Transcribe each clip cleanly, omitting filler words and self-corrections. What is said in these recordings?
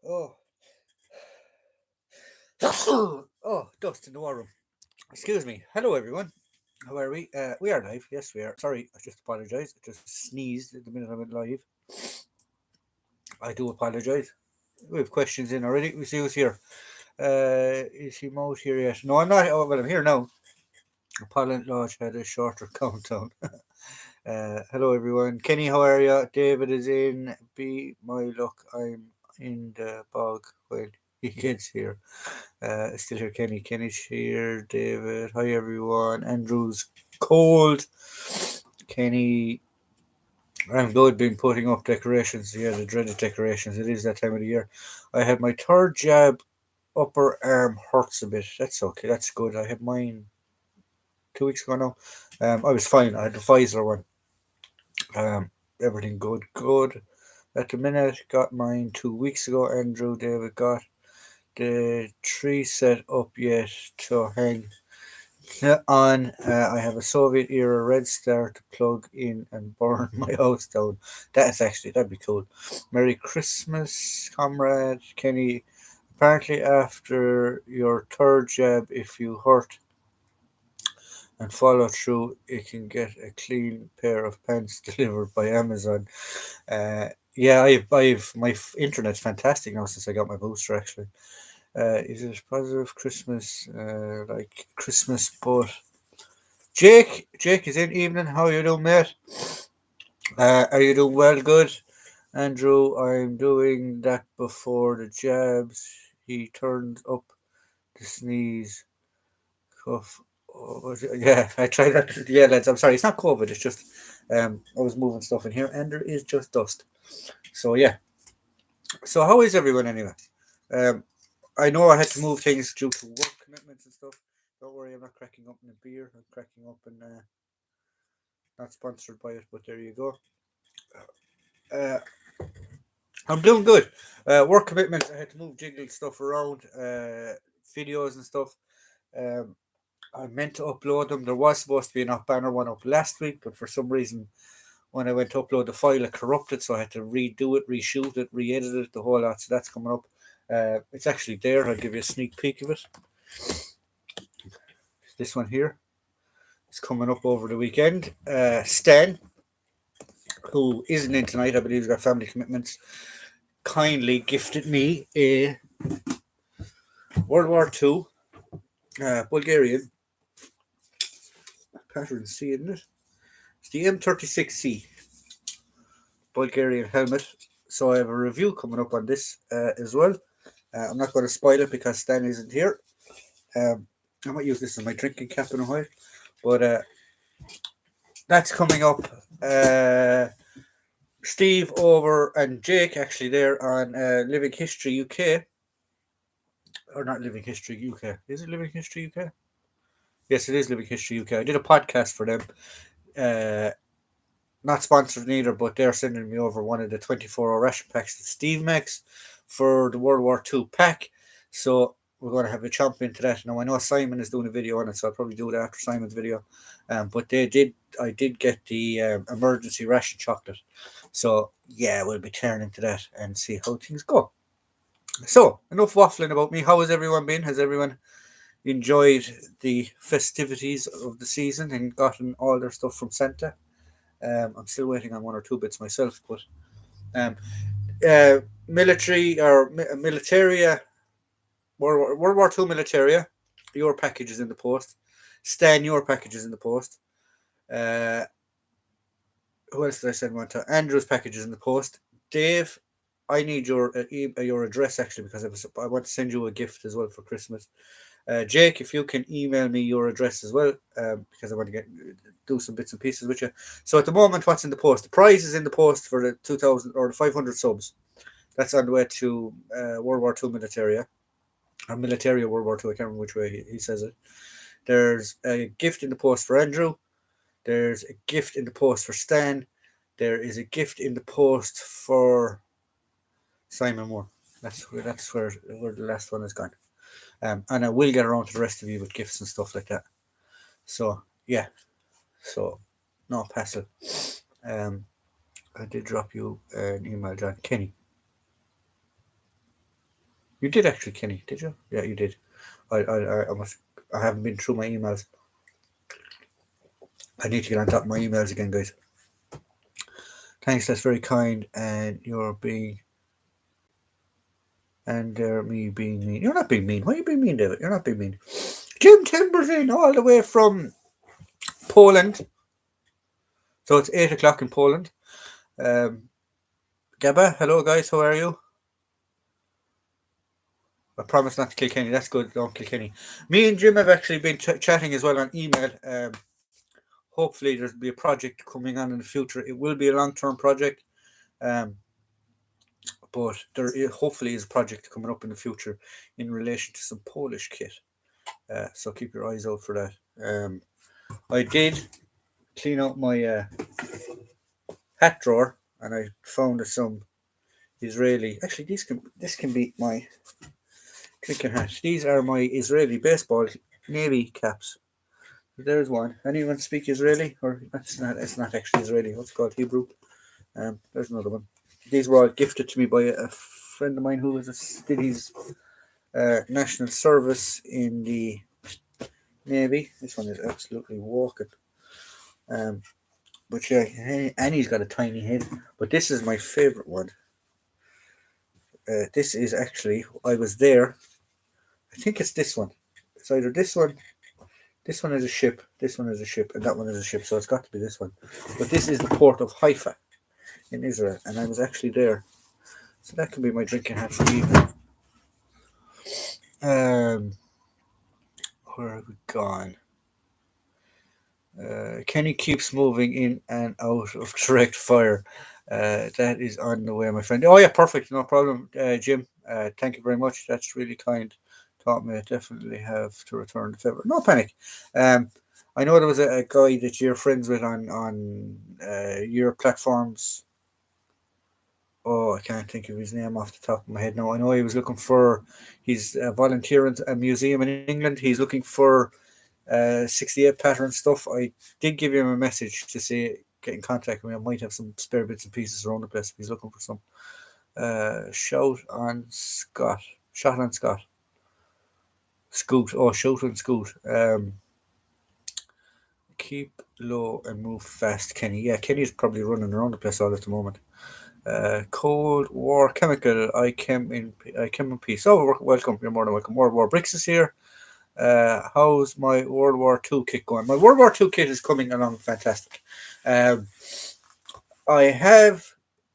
Oh, oh, dust in the war room. Excuse me. Hello, everyone. How are we? We are live. Yes, we are. Sorry, I just apologise. I just sneezed at the minute I went live. I do apologise. We have questions in already. We see who's here. Is he Mo's here yet? No, I'm not. Oh, well, I'm here now. Pollen Lodge had a shorter countdown. Hello, everyone. Kenny, how are you? David is in. Be my luck. I'm in the bog when he gets here. Still here, Kenny. Kenny's here. David. Hi, everyone. Andrew's cold. Kenny. I'm good. Been putting up decorations. Yeah, the dreaded decorations. It is that time of the year. I had my third jab. Upper arm hurts a bit. That's okay. That's good. I had mine 2 weeks ago now. I was fine. I had the Pfizer one. Everything good. Good. At the minute, got mine 2 weeks ago. Andrew, David got the tree set up yet to hang on. I have a Soviet era Red Star to plug in and burn my house down. That'd be cool. Merry Christmas, comrade Kenny. Apparently, after your third jab, if you hurt and follow through, you can get a clean pair of pants delivered by Amazon. Yeah, I've my internet's fantastic now since I got my booster. Actually, is it positive Christmas? Like Christmas, but Jake is in. Evening. How you doing, mate? Are you doing well? Good, Andrew. I'm doing that before the jabs. He turned up to sneeze, cough. Oh, yeah, I tried that. Yeah, lads. I'm sorry. It's not COVID. It's just I was moving stuff in here, and there is just dust. So yeah. So how is everyone anyway? Um, I know I had to move things due to work commitments and stuff. Don't worry, I'm not cracking up in a beer. I'm cracking up in not sponsored by it, but there you go. Uh, I'm doing good. Work commitments. I had to move jiggle stuff around, videos and stuff. Um, I meant to upload them. There was supposed to be an banner one up last week, but for some reason, when I went to upload the file, it corrupted, so I had to redo it, reshoot it, re-edit it, the whole lot. So that's coming up. It's actually there. I'll give you a sneak peek of it. This one here is coming up over the weekend. Stan, who isn't in tonight, I believe he's got family commitments, kindly gifted me a World War Two Bulgarian pattern C, isn't it? It's the M36C Bulgarian helmet. So I have a review coming up on this as well. I'm not going to spoil it because Stan isn't here. I might use this as my drinking cap in a while, but that's coming up. Steve over and Jake actually there on Living History UK, or not Living History UK. Is it Living History UK? Yes, it is Living History UK. I did a podcast for them. Uh, Not sponsored neither, but they're sending me over one of the 24-hour ration packs that Steve makes for the World War Two pack. So we're going to have a chomp into that. Now I know Simon is doing a video on it, so I'll probably do it after Simon's video. But I did get the emergency ration chocolate. So yeah, we'll be turning into that and see how things go. So enough waffling about me. How has everyone been? Has everyone enjoyed the festivities of the season and gotten all their stuff from Santa? I'm still waiting on one or two bits myself, but um, military or militaria, World War Two militaria, your package is in the post. Stan, your package is in the post. Uh, who else did I send one to? Andrew's package is in the post. Dave, I need your address actually because I want to send you a gift as well for Christmas. Jake, if you can email me your address as well, because I want to do some bits and pieces with you. So at the moment, what's in the post? The prize is in the post for the 2,000 or the 500 subs. That's on the way to World War Two militaria, or militaria World War Two. I can't remember which way he says it. There's a gift in the post for Andrew. There's a gift in the post for Stan. There is a gift in the post for Simon Moore. That's where the last one has gone. And I will get around to the rest of you with gifts and stuff like that. So yeah, so no hassle. I did drop you an email, John Kenny. You did actually, Kenny. Did you? Yeah, you did. I must. I haven't been through my emails. I need to get on top of my emails again, guys. Thanks, that's very kind. And you're being and me being mean. You're not being mean. Why are you being mean, David? You're not being mean. Jim Timbers in all the way from Poland. So it's 8 o'clock in Poland. Um, Gabba, hello guys. How are you? I promise not to kill Kenny. That's good. Don't kill Kenny. Me and Jim have actually been chatting as well on email. Hopefully, there'll be a project coming on in the future. It will be a long-term project. Um, but hopefully is a project coming up in the future in relation to some Polish kit. So keep your eyes out for that. I did clean out my hat drawer and I found some Israeli. Actually, this can be my drinking hat. These are my Israeli baseball navy caps. There's one. Anyone speak Israeli? Or it's not. It's not actually Israeli. What's it called? Hebrew. There's another one. These were all gifted to me by a friend of mine who did his national service in the Navy. This one is absolutely walking. Um, but yeah, and he's got a tiny head. But this is my favorite one. This is actually I was there. I think it's this one. It's either this one. This one is a ship. This one is a ship, and that one is a ship. So it's got to be this one. But this is the port of Haifa in Israel, and I was actually there. So that can be my drinking hat for the evening. Where have we gone? Kenny keeps moving in and out of direct fire. That is on the way, my friend. Oh yeah, perfect, no problem, Jim. Thank you very much. That's really kind. Taught me I definitely have to return the favor. No panic. Um, I know there was a guy that you're friends with on your platforms. Oh, I can't think of his name off the top of my head now. I know he was looking for. He's volunteering at a museum in England. He's looking for 68 pattern stuff. I did give him a message to say get in contact with me. I might have some spare bits and pieces around the place if he's looking for some. Shout on Scott. Shot on Scott. Scoot. Oh, shout on Scoot. Keep low and move fast, Kenny. Yeah, Kenny's probably running around the place all at the moment. Cold War Chemical. I came in peace. Oh, welcome. You're more than welcome. World War Bricks is here. How's my World War Two kit going? My World War Two kit is coming along fantastic. Um, I have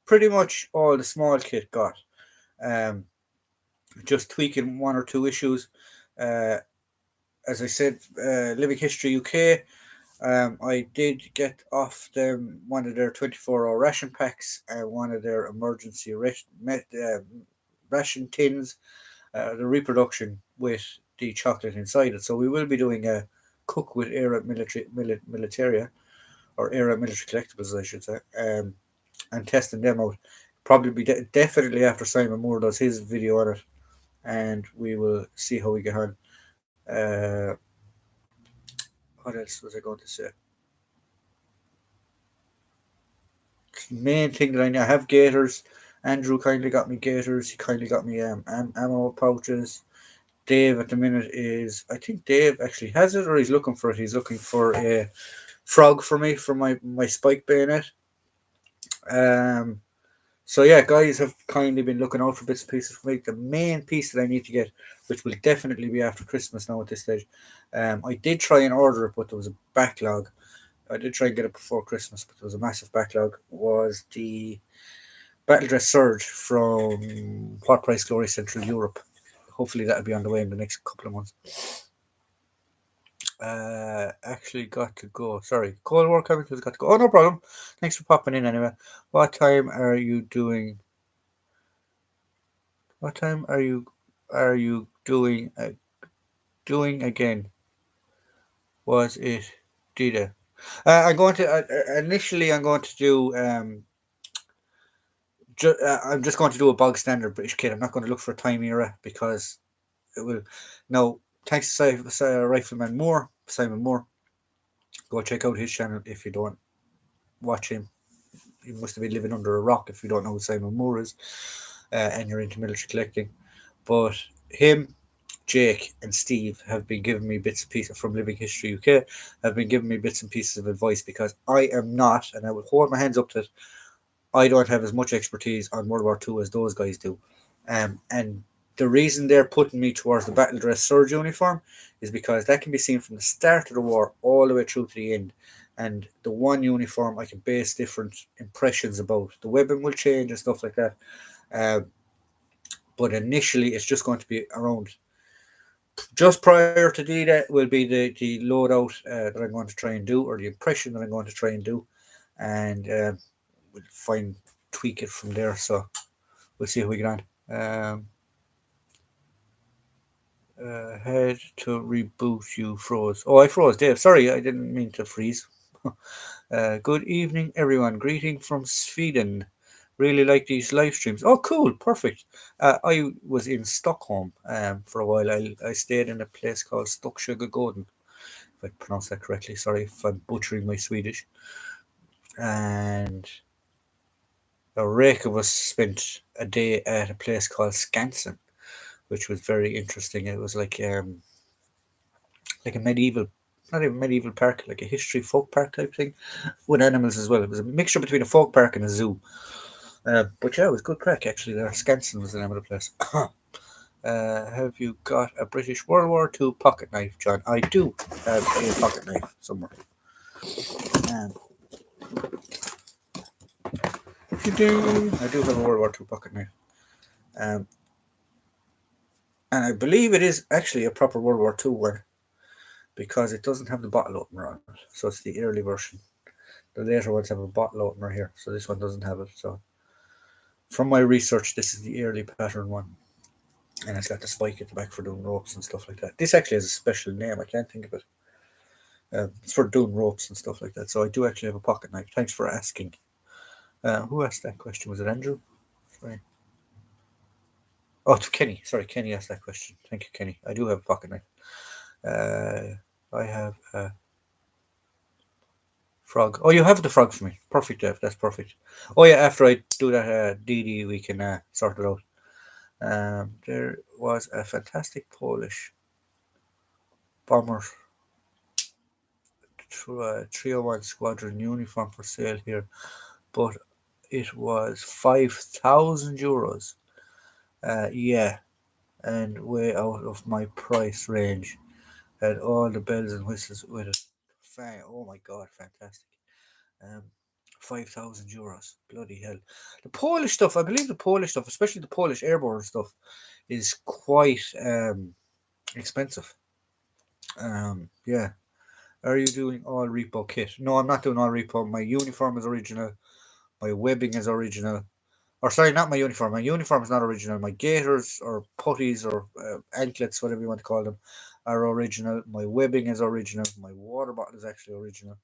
pretty much all the small kit got. Um, just tweaking one or two issues. Uh, as I said, Living History UK. I did get off them one of their 24-hour ration packs and one of their emergency ration tins, the reproduction with the chocolate inside it. So we will be doing a cook with Era Militaria or Era Military Collectibles, I should say, and testing them out. Probably be definitely after Simon Moore does his video on it, and we will see how we get on. What else was I going to say? Main thing that I have gators. Andrew kindly got me gators. He kindly got me ammo pouches. Dave at the minute is I think Dave actually has it or he's looking for it. He's looking for a frog for me for my spike bayonet. Um so yeah, guys have kindly been looking out for bits and pieces for me. The main piece that I need to get, which will definitely be after Christmas now at this stage. I did try and order it, but there was a backlog. I did try and get it before Christmas, but there was a massive backlog. Was the Battle Dress Surge from What Price Glory Central Europe. Hopefully that'll be on the way in the next couple of months. Actually got to go. Sorry, Cold War Chemicals got to go. Oh, no problem. Thanks for popping in anyway. What time are you doing? What time are you doing again? Was it Dida? I'm going to initially. I'm going to do. I'm just going to do a bog standard British kit. I'm not going to look for a time era because it will. No, thanks to Rifleman Moore, Simon Moore. Go check out his channel if you don't watch him. You must have been living under a rock if you don't know who Simon Moore is, and you're into military collecting. But him, Jake, and Steve have been giving me bits and pieces from Living History UK, have been giving me bits and pieces of advice because I am not, and I will hold my hands up to it, I don't have as much expertise on World War Two as those guys do. And the reason they're putting me towards the battle dress surge uniform is because that can be seen from the start of the war all the way through to the end. And the one uniform I can base different impressions about. The weapon will change and stuff like that. Uh, but initially, it's just going to be around just prior to D-Day will be the loadout that I'm going to try and do, or the impression that I'm going to try and do, and we'll find tweak it from there. So we'll see how we get on. Had to reboot. You froze. Oh, I froze, Dave. Sorry, I didn't mean to freeze. Good evening, everyone. Greeting from Sweden. Really like these live streams. Oh, cool, perfect. I was in Stockholm for a while. I stayed in a place called Stocksugargården, if I pronounced that correctly. Sorry if I'm butchering my Swedish. And a rake of us spent a day at a place called Skansen, which was very interesting. It was like a medieval, not even medieval park, like a history folk park type thing with animals as well. It was a mixture between a folk park and a zoo. But yeah, it was good crack actually. There, Skansen was the name of the place. Have you got a British World War Two pocket knife, John? I do have a pocket knife somewhere. Um, I do have a World War Two pocket knife. Um, and I believe it is actually a proper World War Two one because it doesn't have the bottle opener on it. So it's the early version. The later ones have a bottle opener here, so this one doesn't have it. So from my research, this is the early pattern one. And it's got the spike at the back for doing ropes and stuff like that. This actually has a special name. I can't think of it. It's for doing ropes and stuff like that. So I do actually have a pocket knife. Thanks for asking. Who asked that question? Was it Andrew? Sorry. Oh, it's Kenny. Sorry, Kenny asked that question. Thank you, Kenny. I do have a pocket knife. I have a frog. Oh, you have the frog for me. Perfect, Dave. That's perfect. Oh, yeah, after I do that DD, we can sort it out. There was a fantastic Polish bomber 301 squadron uniform for sale here, but it was €5,000. Yeah, and way out of my price range. Had all the bells and whistles with it. Oh my god, fantastic. Um, €5,000. Bloody hell. The Polish stuff, I believe the Polish stuff, especially the Polish airborne stuff, is quite expensive. Yeah. Are you doing all repo kit? No, I'm not doing all repo. My uniform is original. My webbing is original. Or sorry, not my uniform. My uniform is not original. My gaiters or putties or anklets, whatever you want to call them, are original. My webbing is original. My water bottle is actually original.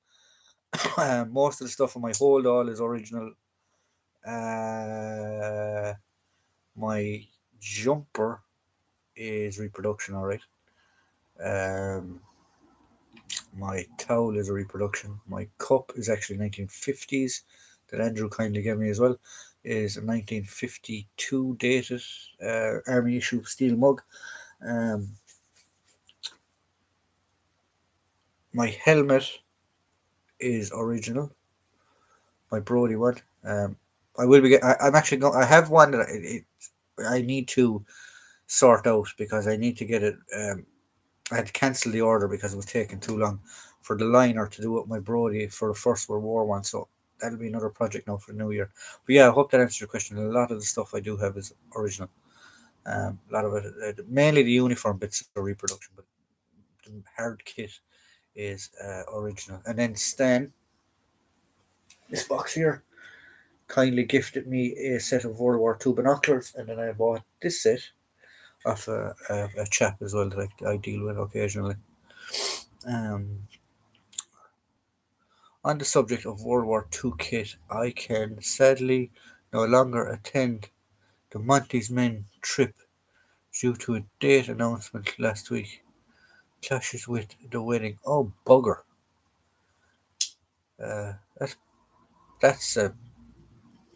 Most of the stuff on my hold all is original. Uh, my jumper is reproduction, all right. Um, my towel is a reproduction. My cup is actually 1950s that Andrew kindly gave me as well. Is a 1952 dated army issue steel mug. Um, my helmet is original. My Brody one. I will be. I'm actually going. I have one that I need to sort out because I need to get it. I had to cancel the order because it was taking too long for the liner to do up my Brody for the First World War one. So that'll be another project now for the new year. But yeah, I hope that answers your question. A lot of the stuff I do have is original. A lot of it, mainly the uniform bits are reproduction, but the hard kit is original. And then Stan, this box here, kindly gifted me a set of World War Two binoculars, and then I bought this set off a chap as well that I deal with occasionally. Um, on the subject of World War Two kit, I can sadly no longer attend the Monty's Men trip due to a date announcement last week. Clashes with the wedding. Oh, bugger. Uh, that's that's.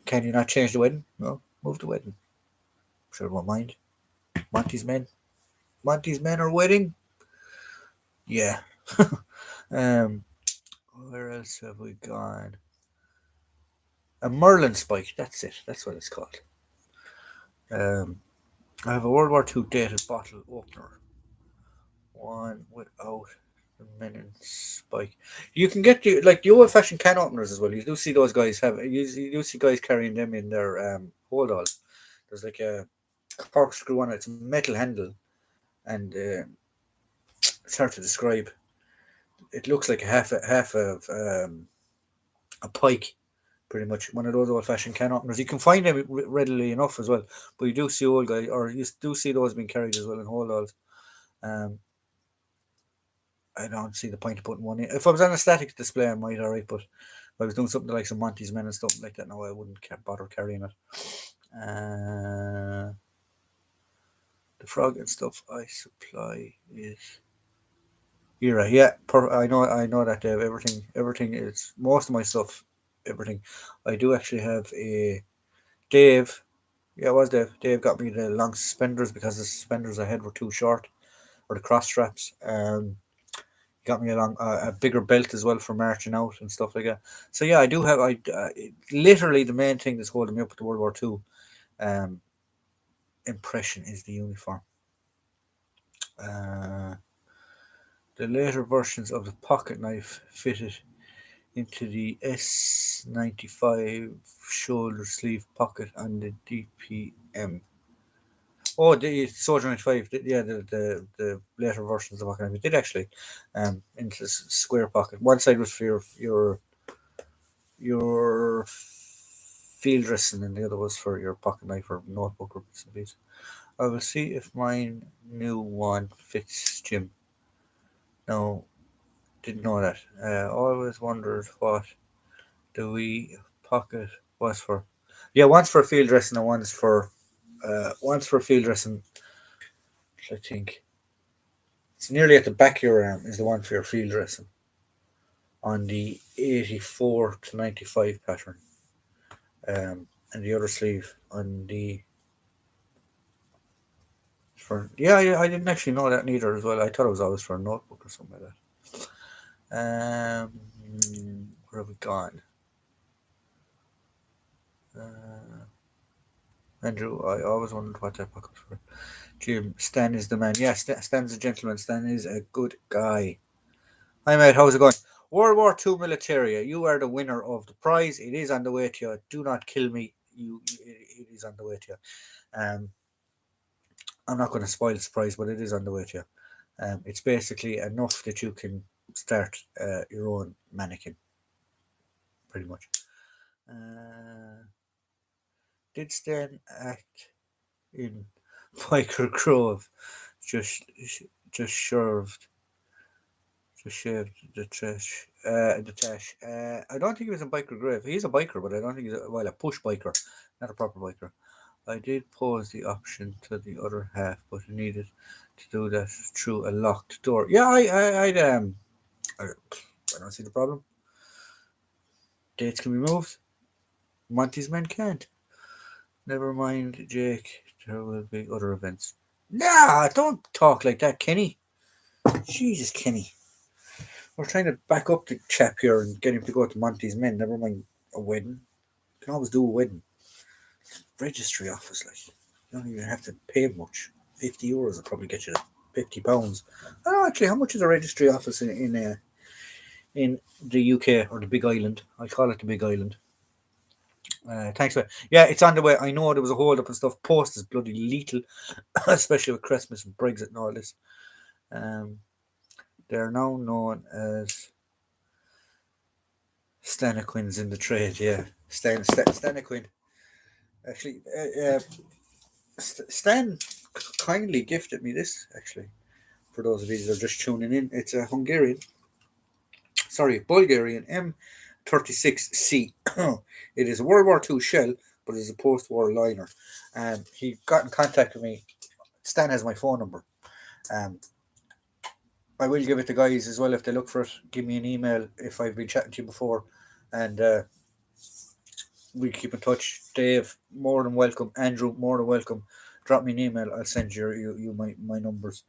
Can you not change the wedding? No, move the wedding. Sure, won't mind. Monty's men. Monty's men are waiting. Yeah. um, where else have we gone? A Merlin spike. That's it. That's what it's called. Um, I have a World War II dated bottle opener. One without the Menon spike. You can get the old fashioned can openers as well. You do see those guys have. You do see guys carrying them in their hold all. There's like a corkscrew on it. It's a metal handle, and it's hard to describe. It looks like half of a pike, pretty much one of those old fashioned can openers. You can find them readily enough as well, but you do see old guys, or you do see those being carried as well in hold alls. Um, I don't see the point of putting one in. If I was on a static display, I might alright, but if I was doing something like some Monty's Men and stuff like that, no, I wouldn't bother carrying it. The frog and stuff I supply is Era. Yeah, I know that Dave. Everything is most of my stuff. Everything. I do actually have a Dave. Yeah, it was Dave. Dave got me the long suspenders because the suspenders I had were too short, or the cross straps. Got me along a bigger belt as well for marching out and stuff like that. So yeah, I do have. Literally the main thing that's holding me up at the World War II um, impression is the uniform. Uh, the later versions of the pocket knife fitted into the S95 shoulder sleeve pocket on the DPM. Oh, the Soldier 95, yeah, the later versions of the pocket knife. It did actually, into the square pocket. One side was for your field dressing, and the other was for your pocket knife or notebook or bits and pieces. I will see if mine new one fits Jim. No, didn't know that. Always wondered what the wee pocket was for. Yeah, one's for field dressing and one's for field dressing. I think it's nearly at the back of your arm is the one for your field dressing on the 84 to 95 pattern. And the other sleeve on the for yeah, I didn't actually know that neither as well. I thought it was always for a notebook or something like that. Where have we gone? Uh, Andrew, I always wondered what that pocket was for. Jim, Stan is the man. Yeah, Stan's a gentleman. Stan is a good guy. Hi, mate. How's it going? World War II militaria. You are the winner of the prize. It is on the way to you. Do not kill me. It is on the way to you. Um, I'm not going to spoil the surprise, but it is on the way to you. It's basically enough that you can start your own mannequin, pretty much. Uh, did Stan act in Biker Grove? Just, just shoved, just shaved the trash. The trash. I don't think he was in Biker Grove. He's a biker, but I don't think he's a push biker, not a proper biker. I did pause the option to the other half, but I needed to do that through a locked door. Yeah, I don't see the problem. Dates can be moved. Monty's men can't. Never mind, Jake. There will be other events. Nah, don't talk like that, Kenny. Jesus, Kenny. We're trying to back up the chap here and get him to go to Monty's men. Never mind a wedding. You can always do a wedding. Registry office, like. You don't even have to pay much. €50 will probably get you that. £50. Oh, actually, how much is a registry office in the UK or the Big Island? I call it the Big Island. Thanks for yeah, it's on the way. I know there was a hold up and stuff. Post is bloody lethal, especially with Christmas and Brexit and all this. Um, they're now known as Stanaquins in the trade. Yeah, Stanaquin. Actually, Stan kindly gifted me this. Actually, for those of you that are just tuning in, it's a Bulgarian M36C. It is a World War II shell, but it's a post-war liner. And he got in contact with me. Stan has my phone number. Um, I will give it to guys as well if they look for it. Give me an email if I've been chatting to you before, and we keep in touch. Dave, more than welcome. Andrew, more than welcome. drop me an email. I'll send you my numbers.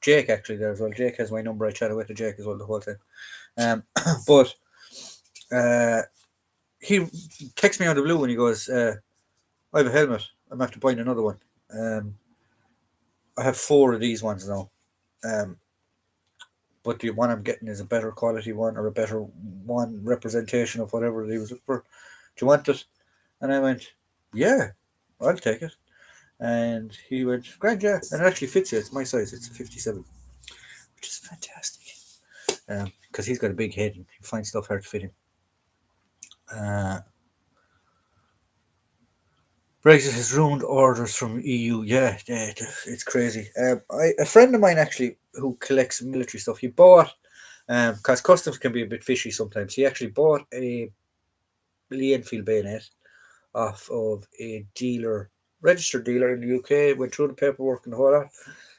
Jake actually there as well. Jake has my number. I chatted with Jake as well the whole time. But uh, he texts me out of the blue and he goes, "I have a helmet. I'm after buying another one. Um, I have four of these ones now. Um, but the one I'm getting is a better quality one or a better one representation of whatever he was looking for. Do you want it?" And I went, "Yeah, I'll take it." And he went, "Grand, yeah." And it actually fits you. It's my size. It's a 57, which is fantastic. Because he's got a big head and he finds stuff hard to fit him. Uh, Brexit has ruined orders from EU. Yeah, yeah, it's crazy. A friend of mine actually who collects military stuff, he bought, because customs can be a bit fishy sometimes. He actually bought a Lee Enfield bayonet off of a dealer, registered dealer in the UK. Went through the paperwork and the whole lot,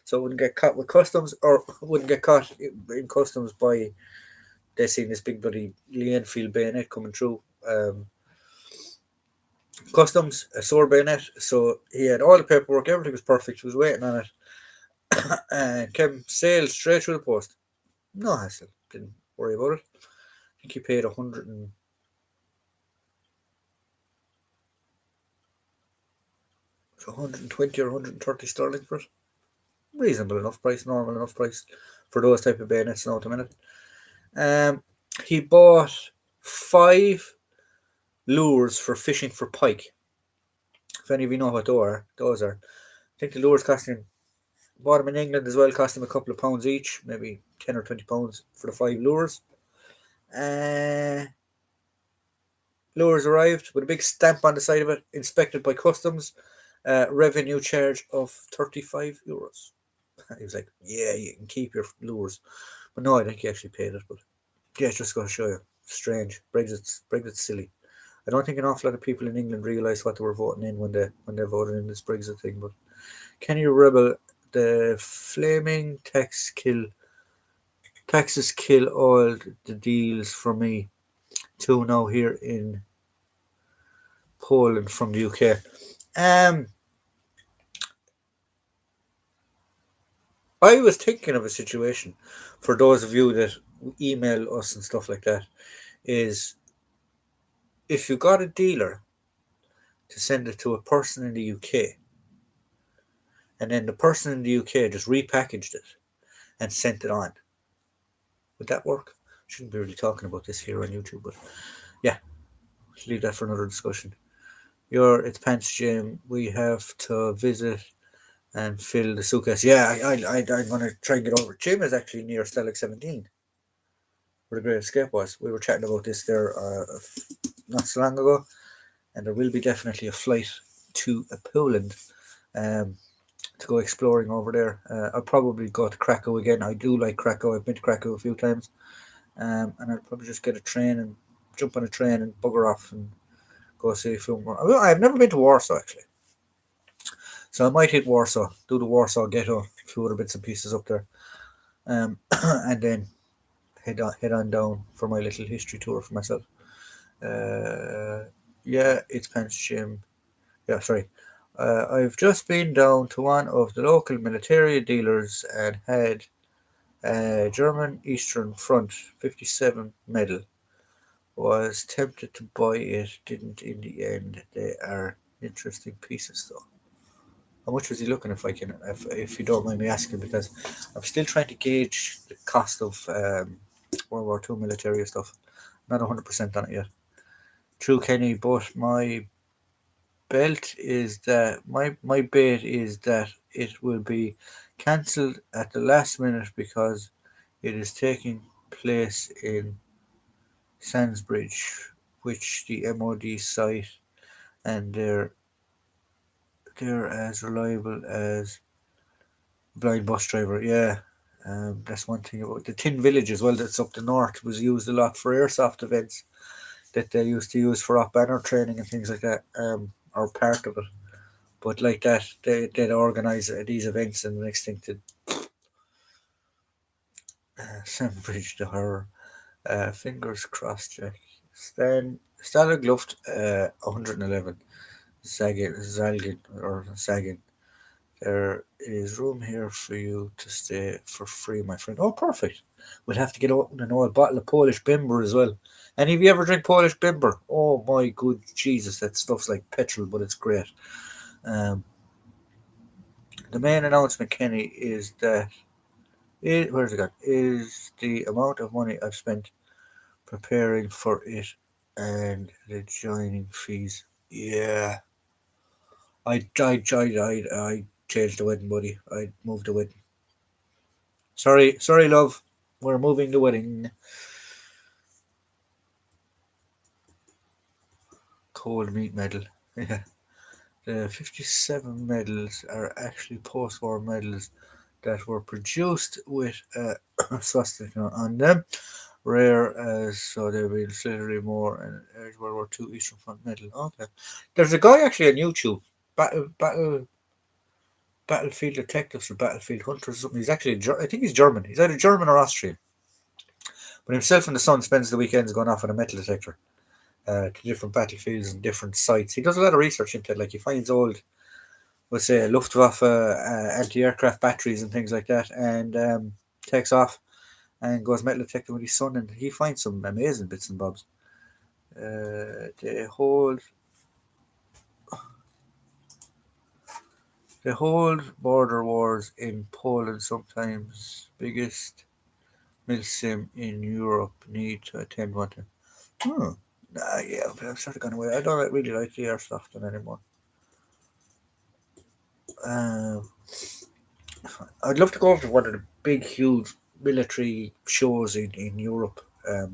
so it wouldn't get caught with customs or wouldn't get caught in customs by they seeing this big bloody Lee Enfield bayonet coming through. Customs, a sword bayonet. So he had all the paperwork, everything was perfect. He was waiting on it, and came sailed straight through the post. No hassle. Didn't worry about it. I think he paid 120 or 130 sterling for it. Reasonable enough price, normal enough price for those type of bayonets now at the minute. He bought 5 lures for fishing for pike. If any of you know what those are. I think the lures costing, bought them in England as well, cost them a couple of pounds each, maybe 10 or 20 pounds for the 5 lures. Uh, Lures arrived with a big stamp on the side of it, inspected by customs, revenue charge of €35. He was like, "Yeah, you can keep your lures." But no, I think he actually paid it. But yeah, it's just going to show you. Strange. Brexit's silly. I don't think an awful lot of people in England realise what they were voting in when they voted in this Brexit thing. But Kenny Rebel, the flaming taxes kill all the deals for me. Two now here in Poland from the UK. I was thinking of a situation for those of you that email us and stuff like that is if you got a dealer to send it to a person in the UK and then the person in the UK just repackaged it and sent it on, would that work? Shouldn't be really talking about this here on YouTube, but yeah, let's leave that for another discussion. It's Pants Jim. We have to visit and fill the suitcase. Yeah, I'm going to try and get over. Jim is actually near Stellic 17, where the Great Escape was. We were chatting about this there not so long ago, and there will be definitely a flight to Poland to go exploring over there. I'll probably go to Krakow again. I do like Krakow. I've been to Krakow a few times, and I'll probably just get a train and jump on a train and bugger off and go see a film. I've never been to Warsaw actually. So I might hit Warsaw, do the Warsaw Ghetto, a few other bits and pieces up there, and then head on down for my little history tour for myself. Yeah, it's Pants Jim. Yeah, sorry. I've just been down to one of the local military dealers and had a German Eastern Front 57 medal. Was tempted to buy it, didn't in the end. They are interesting pieces though. How much was he looking? If you don't mind me asking, because I'm still trying to gauge the cost of World War Two military stuff. Not 100% on it yet. True, Kenny, but my bet is that it will be cancelled at the last minute because it is taking place in Sandbridge, which the MOD site, and they're as reliable as blind bus driver. Yeah, that's one thing about the Tin Village as well. That's up the north was used a lot for airsoft events that they used to use for op banner training and things like that. Or part of it. But like that, they'd organise these events, and the next thing to Sandbridge the horror. Fingers crossed, Jack. Stan Luft, 111. Zalgin or Sagin. There is room here for you to stay for free, my friend. Oh, perfect. We'll have to get open an old bottle of Polish Bimber as well. Any of you ever drink Polish Bimber? Oh my good Jesus, that stuff's like petrol, but it's great. Um, the main announcement, Kenny, is that where's it gone? Is the amount of money I've spent preparing for it and the joining fees. Yeah, I changed the wedding, buddy. I moved the wedding. Sorry, love. We're moving the wedding. Cold meat medal. Yeah. The 57 medals are actually post-war medals that were produced with a swastika on them. Rare as so they'll be literally more and World War Two Eastern Front medal. Okay. There's a guy actually on YouTube. Battlefield detectives or battlefield hunters or something. He's actually I think he's German. He's either German or Austrian. But himself and the son spends the weekends going off on a metal detector to different battlefields and different sites. He does a lot of research into it. Like he finds old, let's say, Luftwaffe anti-aircraft batteries and things like that, and takes off and goes metal detecting with his son, and he finds some amazing bits and bobs. They hold border wars in Poland sometimes. Biggest milsim in Europe need to attend one. Hmm. Yeah, but I'm sort of gone away. I don't really like the air stuff then anymore. Um, I'd love to go over to one of the big, huge military shows in Europe. I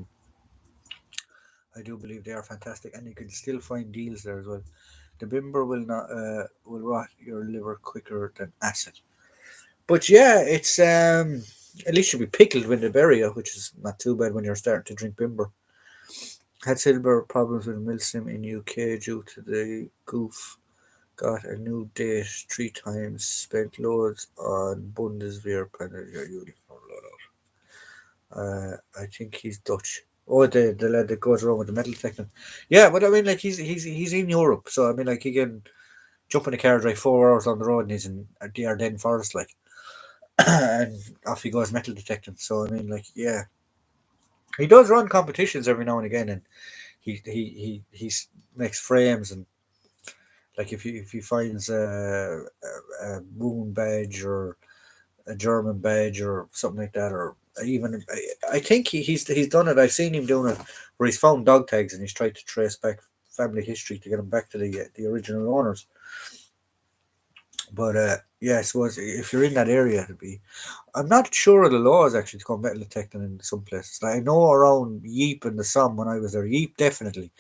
do believe they are fantastic, and you can still find deals there as well. The bimber will not will rot your liver quicker than acid. But yeah, it's at least you'll be pickled when they bury you, which is not too bad when you're starting to drink bimber. Had silver problems with Milsim in UK due to the goof. Got a new date 3 times. Spent loads on Bundeswehr panel. I think he's Dutch. Oh, the lad that goes around with the metal detecting. Yeah, but I mean, like he's in Europe, so I mean, like he can jump in a car, drive 4 hours on the road, and he's in the Ardennes forest, like, and off he goes metal detecting. So I mean, like, yeah, he does run competitions every now and again, and he makes frames and like if he finds a moon badge or a German badge or something like that, or even I think he's done it. I've seen him doing it where he's found dog tags and he's tried to trace back family history to get them back to the original owners. But yeah, I suppose if you're in that area, it'd be. I'm not sure of the laws actually to go metal detecting in some places. Like I know around Yeep and the Somme when I was there, Yeep definitely.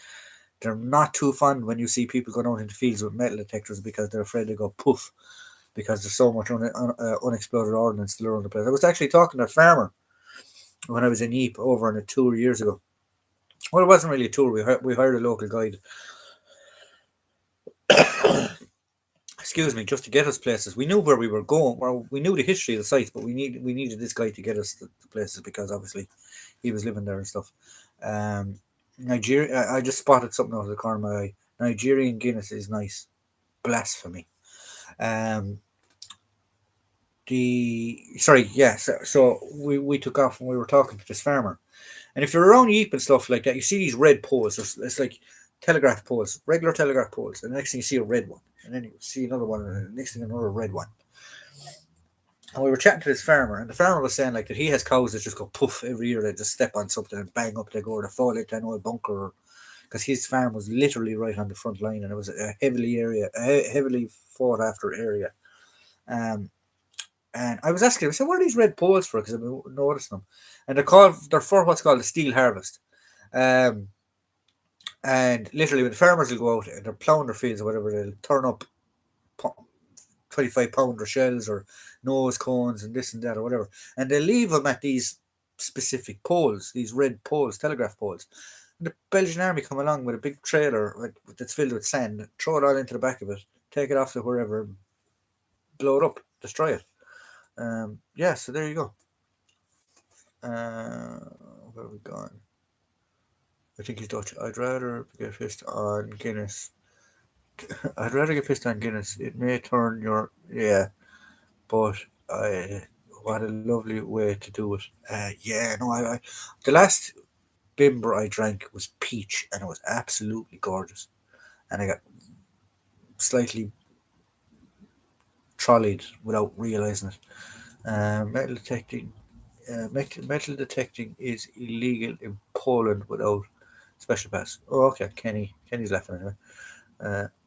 They're not too fun when you see people going out into fields with metal detectors because they're afraid to go poof because there's so much unexploded ordnance still around the place. I was actually talking to a farmer when I was in Ypres over on a tour years ago. Well, it wasn't really a tour. We hired a local guide, excuse me, just to get us places. We knew where we were going. Well, we knew the history of the sites, but we needed this guy to get us to places because obviously he was living there and stuff. Um, Nigeria. I just spotted something out of the corner of my eye. Nigerian Guinness is nice. Blasphemy. Um, the sorry, yeah. So we took off and we were talking to this farmer. And if you're around Yeep and stuff like that, you see these red poles. It's like telegraph poles, regular telegraph poles. And the next thing you see a red one. And then you see another one, and the next thing another red one. And we were chatting to this farmer, and the farmer was saying like that he has cows that just go poof every year. They just step on something and bang up they go, or they fall into an old bunker. Because his farm was literally right on the front line, and it was a heavily fought after area. Um, and I was asking him, I said, "What are these red poles for?" Because I've been noticing them, and they're for what's called a steel harvest. Um, And literally, when the farmers will go out and they're ploughing their fields or whatever, they'll turn up 25 pounder shells or nose cones and this and that or whatever. And they leave them at these specific poles, these red poles, telegraph poles. And the Belgian army come along with a big trailer that's filled with sand, throw it all into the back of it, take it off to wherever, blow it up, destroy it. Yeah, so there you go. Uh, where are we going? I think he's Dutch. I'd rather get fist on Guinness I'd rather get pissed on Guinness. It may turn your but I what a lovely way to do it. Yeah, no, I the last bimber I drank was peach, and it was absolutely gorgeous. And I got slightly trolleyed without realizing it. Metal detecting, metal detecting is illegal in Poland without special pass. Oh, okay, Kenny's laughing anyway.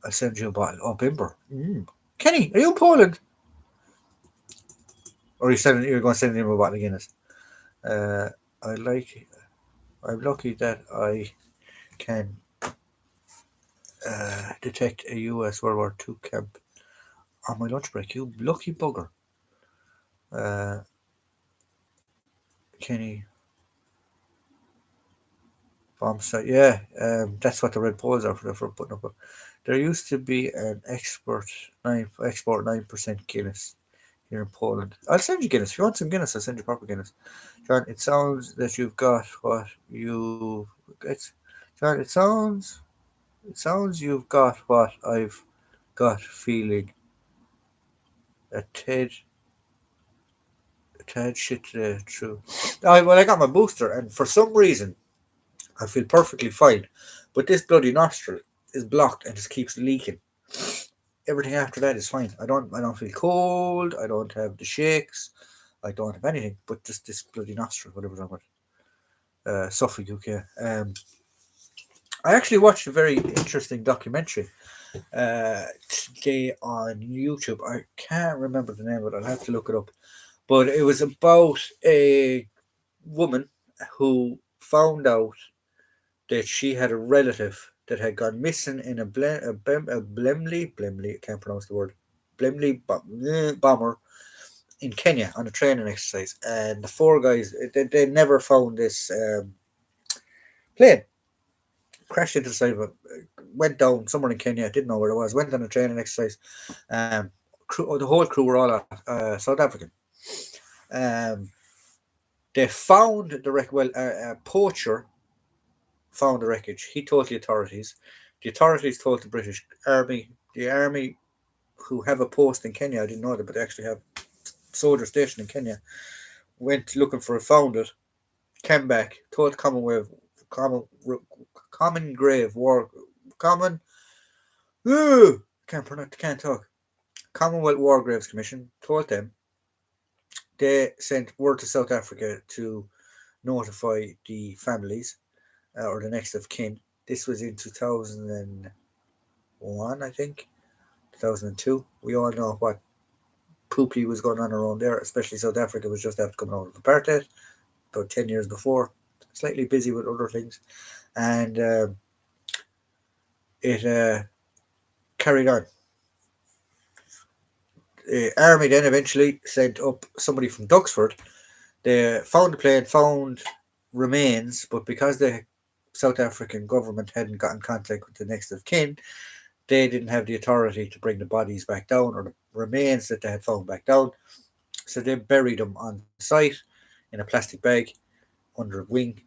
I'll send you a bottle. Oh, bimber. Kenny, are you in Poland? Or you're going to send him a bottle of Guinness? Uh, I like. I'm lucky that I can detect a U.S. World War II camp on my lunch break. You lucky bugger. Uh, Kenny bomb site. Yeah, that's what the red poles are for putting up. There used to be an export 9% Guinness here in Poland. I'll send you Guinness if you want some Guinness. I'll send you proper Guinness. John, it sounds that you've got what you. It's John. It sounds you've got what I've got feeling a tad shit true. I got my booster, and for some reason I feel perfectly fine, but this bloody nostril is blocked and just keeps leaking. Everything after that is fine. I don't feel cold. I don't have the shakes. I don't have anything, but just this bloody nostril, whatever's wrong with Suffolk, UK. I actually watched a very interesting documentary today on YouTube. I can't remember the name of it. I'll have to look it up. But it was about a woman who found out that she had a relative that had gone missing in a Blemley, I can't pronounce the word, bomber in Kenya on a training exercise. And the four guys, they never found this plane. Crashed into the side of it, went down somewhere in Kenya, didn't know where it was, went on a training exercise. The whole crew were all South African. Um, they found the wreck. Well, a poacher found the wreckage. He told the authorities. The authorities told the British Army. The army, who have a post in Kenya, I didn't know that, but they actually have soldiers stationed in Kenya, went looking for it, found it, came back, told Common, Common Grave War, Common, can't talk. Commonwealth War Graves Commission told them. They sent word to South Africa to notify the families or the next of kin. This was in 2001, I think, 2002. We all know what poopy was going on around there, especially South Africa was just after coming out of apartheid, about 10 years before. Slightly busy with other things. And it carried on. The army then eventually sent up somebody from Duxford. They found the plane, found remains, but because the South African government hadn't got in contact with the next of kin, they didn't have the authority to bring the bodies back down or the remains that they had found back down. So they buried them on site in a plastic bag under a wing.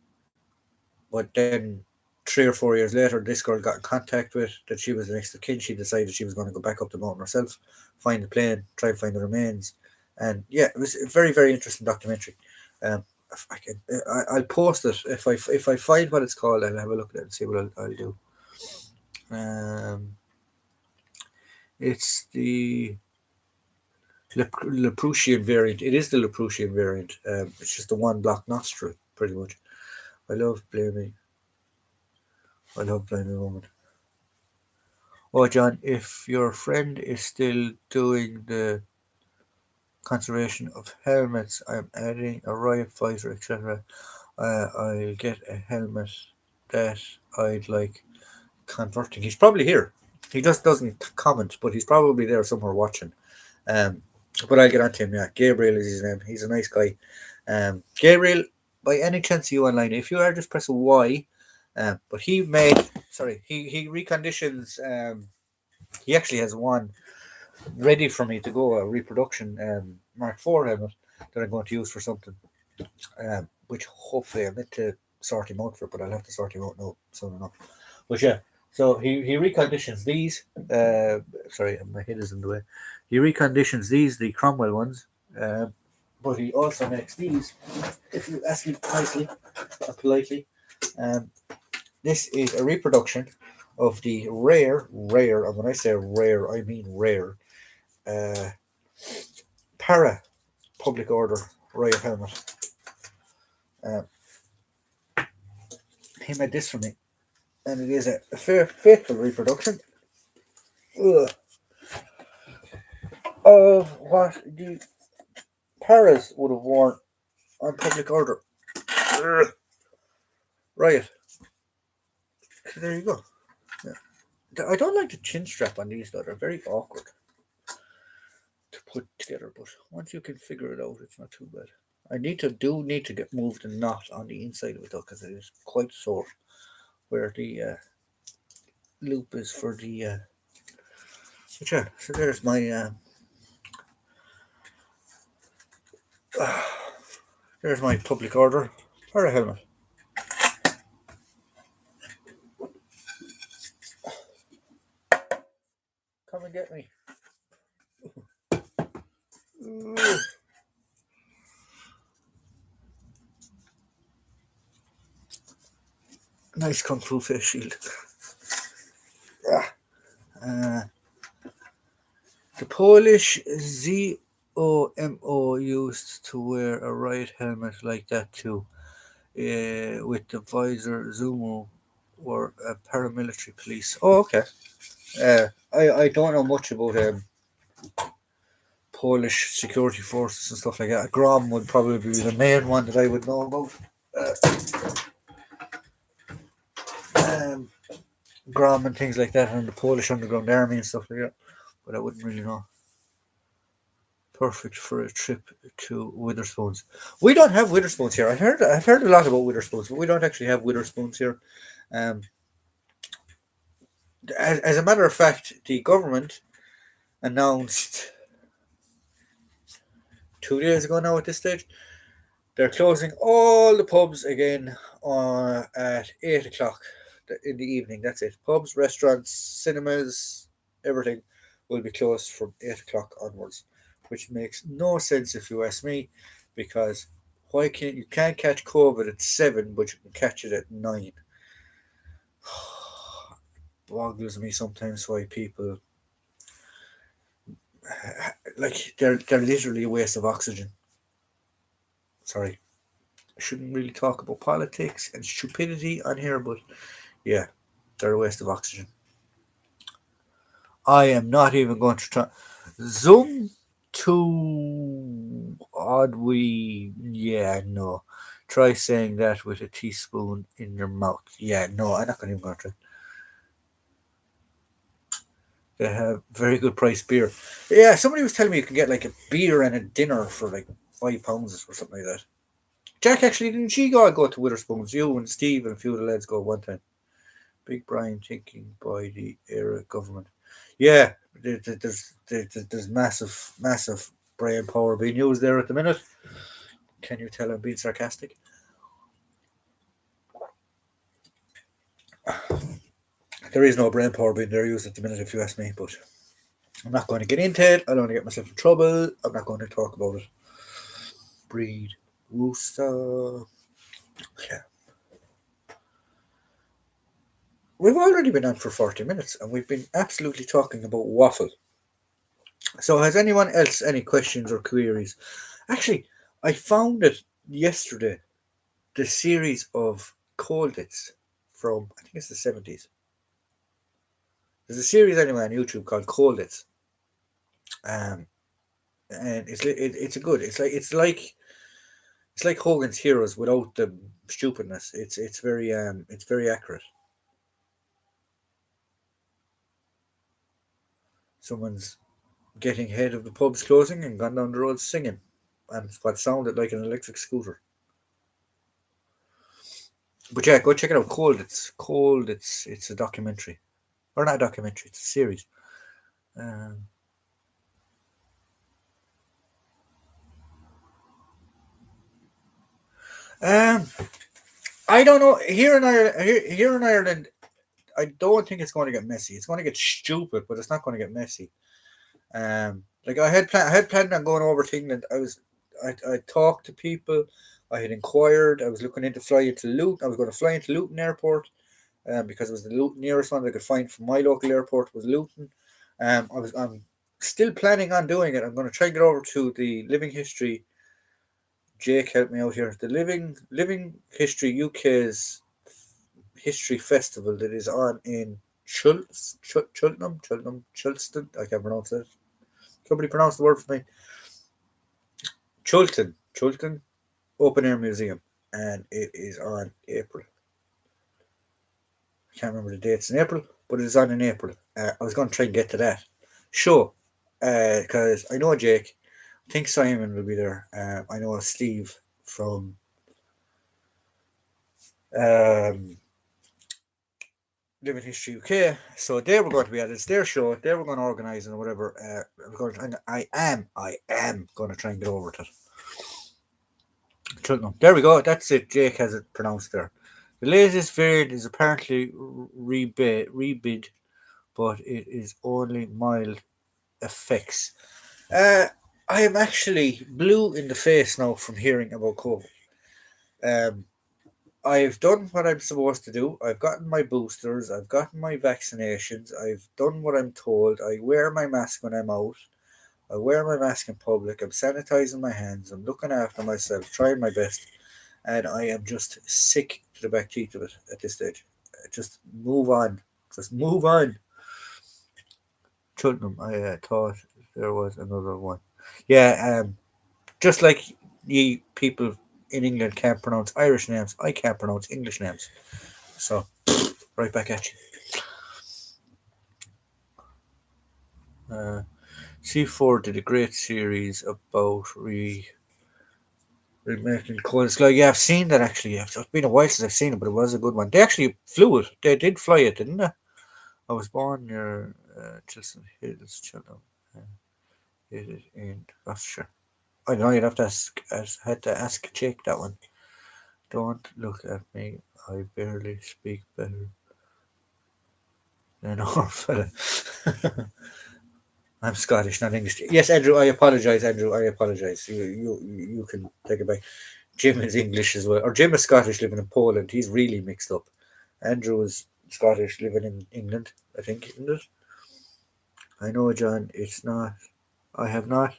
But then 3 or 4 years later, this girl got in contact with that she was the next of kin. She decided she was going to go back up the mountain herself, find the plane, try and find the remains. And yeah, it was a very, very interesting documentary. Um, I'll post it if I find what it's called. I'll have a look at it and see what I'll do. Um, it's the Laprusian variant. It is the Laprusian variant. It's just the one block nostril, pretty much. I love blaming. I love blaming women. Oh, John, if your friend is still doing the conservation of helmets, I'm adding a riot visor, etc. I'll get a helmet that I'd like converting. He's probably here. He just doesn't comment, but he's probably there somewhere watching. Um, but I'll get on to him. Yeah, Gabriel is his name. He's a nice guy. Gabriel, by any chance you online? If you are, just press a Y. But he made. Sorry, he reconditions. He actually has one ready for me to go, a reproduction Mark IV helmet that I'm going to use for something. Which hopefully I meant to sort him out for, but I'll have to sort him out now soon enough. But yeah, So he reconditions these. Sorry, my head is in the way. He reconditions these, the Cromwell ones, but he also makes these. If you ask me nicely or politely, um, this is a reproduction of the rare, and when I say rare, I mean rare, uh, para public order riot helmet. Uh, he made this for me, and it is a faithful reproduction of what the paras would have worn on public order riot. So there you go. Yeah. I don't like the chin strap on these though; they're very awkward to put together. But once you can figure it out, it's not too bad. I need to get moved a knot on the inside of it though, because it is quite sore where the loop is for the. But yeah, so there's my there's my public order para helmet. Come and get me. Ooh. Nice kung fu face shield. Uh, the Polish ZOMO used to wear a riot helmet like that too, with the visor. Zumo were paramilitary police. Oh, okay. I don't know much about Polish security forces and stuff like that. Grom would probably be the main one that I would know about. Um, Grom and things like that, and the Polish Underground Army and stuff like that. But I wouldn't really know. Perfect for a trip to Witherspoons. We don't have Witherspoons here. I've heard a lot about Witherspoons, but we don't actually have Witherspoons here. Um, as a matter of fact, the government announced 2 days ago now at this stage they're closing all the pubs again at 8 o'clock in the evening. That's it. Pubs, restaurants, cinemas, everything will be closed from 8 o'clock onwards, which makes no sense if you ask me, because why can't catch COVID at 7, but you can catch it at 9? Boggles me sometimes why people like they're literally a waste of oxygen. Sorry, I shouldn't really talk about politics and stupidity on here, but yeah, they're a waste of oxygen. I am not even going to try. Zoom to odd we. Yeah, no. Try saying that with a teaspoon in your mouth. Yeah, no, I'm not going to even go to try. They have very good price beer. Yeah, somebody was telling me you can get like a beer and a dinner for like £5 or something like that. Jack, actually, didn't she go to Witherspoons? You and Steve and a few of the lads go one time. Big Brian thinking by the era government. Yeah, there's massive brain power being used there at the minute. Can you tell I'm being sarcastic? There is no brain power being there used at the minute, if you ask me. But I'm not going to get into it. I don't want to get myself in trouble. I'm not going to talk about it. Breed, rooster. Yeah. We've already been on for 40 minutes and we've been absolutely talking about waffle. So, has anyone else any questions or queries? Actually, I found it yesterday, the series of cold hits from, I think it's the 70s. There's a series anyway on YouTube called Cold Hits. And it's a good. It's like Hogan's Heroes without the stupidness. It's very accurate. Someone's getting ahead of the pub's closing and gone down the road singing, and it's what sounded like an electric scooter. But yeah, go check it out. Cold. It's cold. It's a documentary, or not a documentary. It's a series. Um, um, I don't know. Here in Ireland, I don't think it's going to get messy. It's going to get stupid, but it's not going to get messy. Like I had planned on going over to England. I talked to people. I had inquired. I was looking into flying to Luton. I was going to fly into Luton Airport, because it was the nearest one I could find from my local airport was Luton. I'm still planning on doing it. I'm going to try and get over to the Living History. Jake, help me out here. The Living History UK's history festival that is on in Chulston. I can't pronounce it. Somebody pronounce the word for me. Chulton Open Air Museum, and it is on April. I can't remember the dates in April, but it is on in April. I was going to try and get to that show, because I know Jake. I think Simon will be there. I know Steve from um, Living History UK. So they were going to be at it. It's their show. They were going to organise it or whatever. I am going to try and get over to it. Cheltenham. There we go. That's it. Jake has it pronounced there. The latest variant is apparently rebid, but it is only mild effects. I am actually blue in the face now from hearing about COVID. Um, I've done what I'm supposed to do. I've gotten my boosters. I've gotten my vaccinations. I've done what I'm told. I wear my mask when I'm out. I wear my mask in public. I'm sanitizing my hands. I'm looking after myself, trying my best. And I am just sick to the back teeth of it at this stage. Just move on. Just move on. Cheltenham, I thought there was another one. Yeah, just like you people in England can't pronounce Irish names, I can't pronounce English names. So, right back at you. C4 did a great series about remaking Cold Sky. Yeah, I've seen that actually. It's been a while since I've seen it, but it was a good one. They actually flew it. They did fly it, didn't they? I was born near Chilton Hills, Cheltenham. It is in Gloucestershire. I don't know. You'd have to ask. I had to ask Jake that one. Don't look at me. I barely speak better than our fella. I'm Scottish, not English. Yes, Andrew. I apologise, Andrew. I apologise. You can take it back. Jim is English as well, or Jim is Scottish living in Poland. He's really mixed up. Andrew is Scottish living in England. I think, isn't it? I know, John. It's not. I have not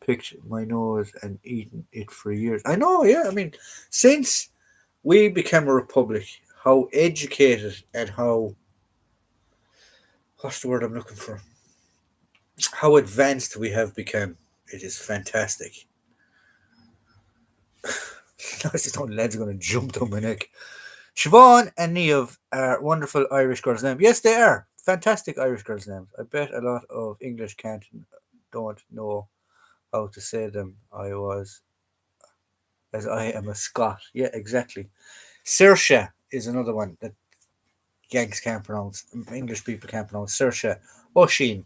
picked my nose and eaten it for years. I know. Yeah. I mean, since we became a republic, how educated and how, what's the word I'm looking for? How advanced we have become. It is fantastic. His own legs are going to jump down my neck. Siobhan and Neve are wonderful Irish girls' names. Yes, they are. Fantastic Irish girls' names. I bet a lot of English don't know how to say them. As I am a Scot. Yeah, exactly. Saoirse is another one that Yanks can't pronounce. English people can't pronounce. Saoirse. Oisin.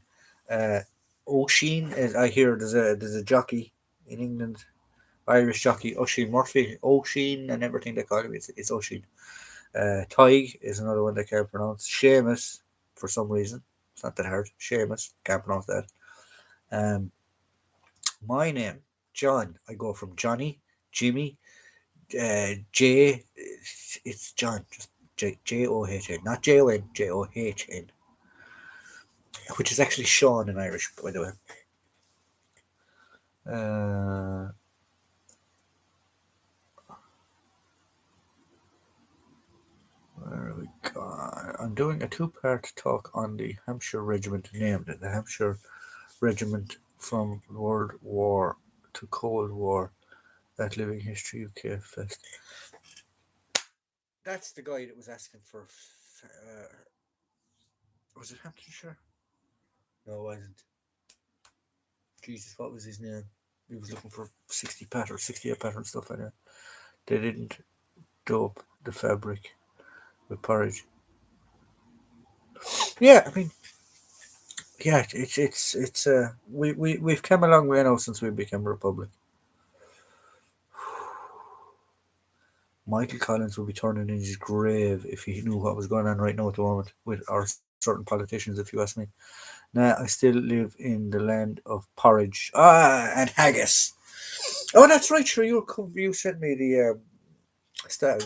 Uh, Oisin, as I hear there's a jockey in England, Irish jockey, Oisin Murphy. Oisin and everything they call him, it's Oisin. Tig is another one they can't pronounce. Seamus, for some reason. It's not that hard. Seamus, can't pronounce that. Um, my name, John. I go from Johnny, Jimmy, J. It's John. Just John, not Jon, John, which is actually Sean in Irish, by the way. Uh, where are we gone? I'm doing a two-part talk on the Hampshire Regiment, named the Hampshire Regiment from World War to Cold War at Living History UK Fest. That's the guy that was asking for. Was it Hampshire? No, it wasn't. Jesus, what was his name? He was looking for 60 pattern, 68 pattern stuff like that. They didn't dope the fabric with porridge. Yeah, I mean, yeah, we've come a long way now since we became a republic. Michael Collins would be turning in his grave if he knew what was going on right now at the moment with our certain politicians, if you ask me. Nah, I still live in the land of porridge. And haggis. Oh, that's right. Sure, you sent me the start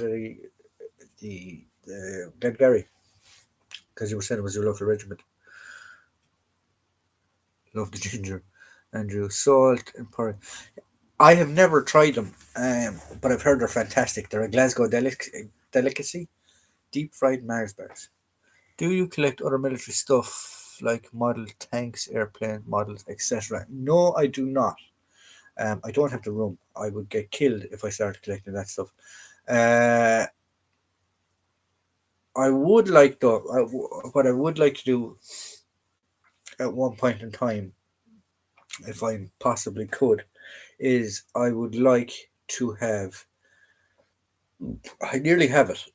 the Glengarry because you were saying it was your local regiment. Love the ginger, Andrew. Salt and porridge. I have never tried them, but I've heard they're fantastic. They're a Glasgow delicacy. Deep fried Mars bars. Do you collect other military stuff like model tanks, airplane models, etc.? No, I do not. I don't have the room. I would get killed if I started collecting that stuff. Uh, I would like though. What I would like to do at one point in time, if I possibly could, is I would like to have. I nearly have it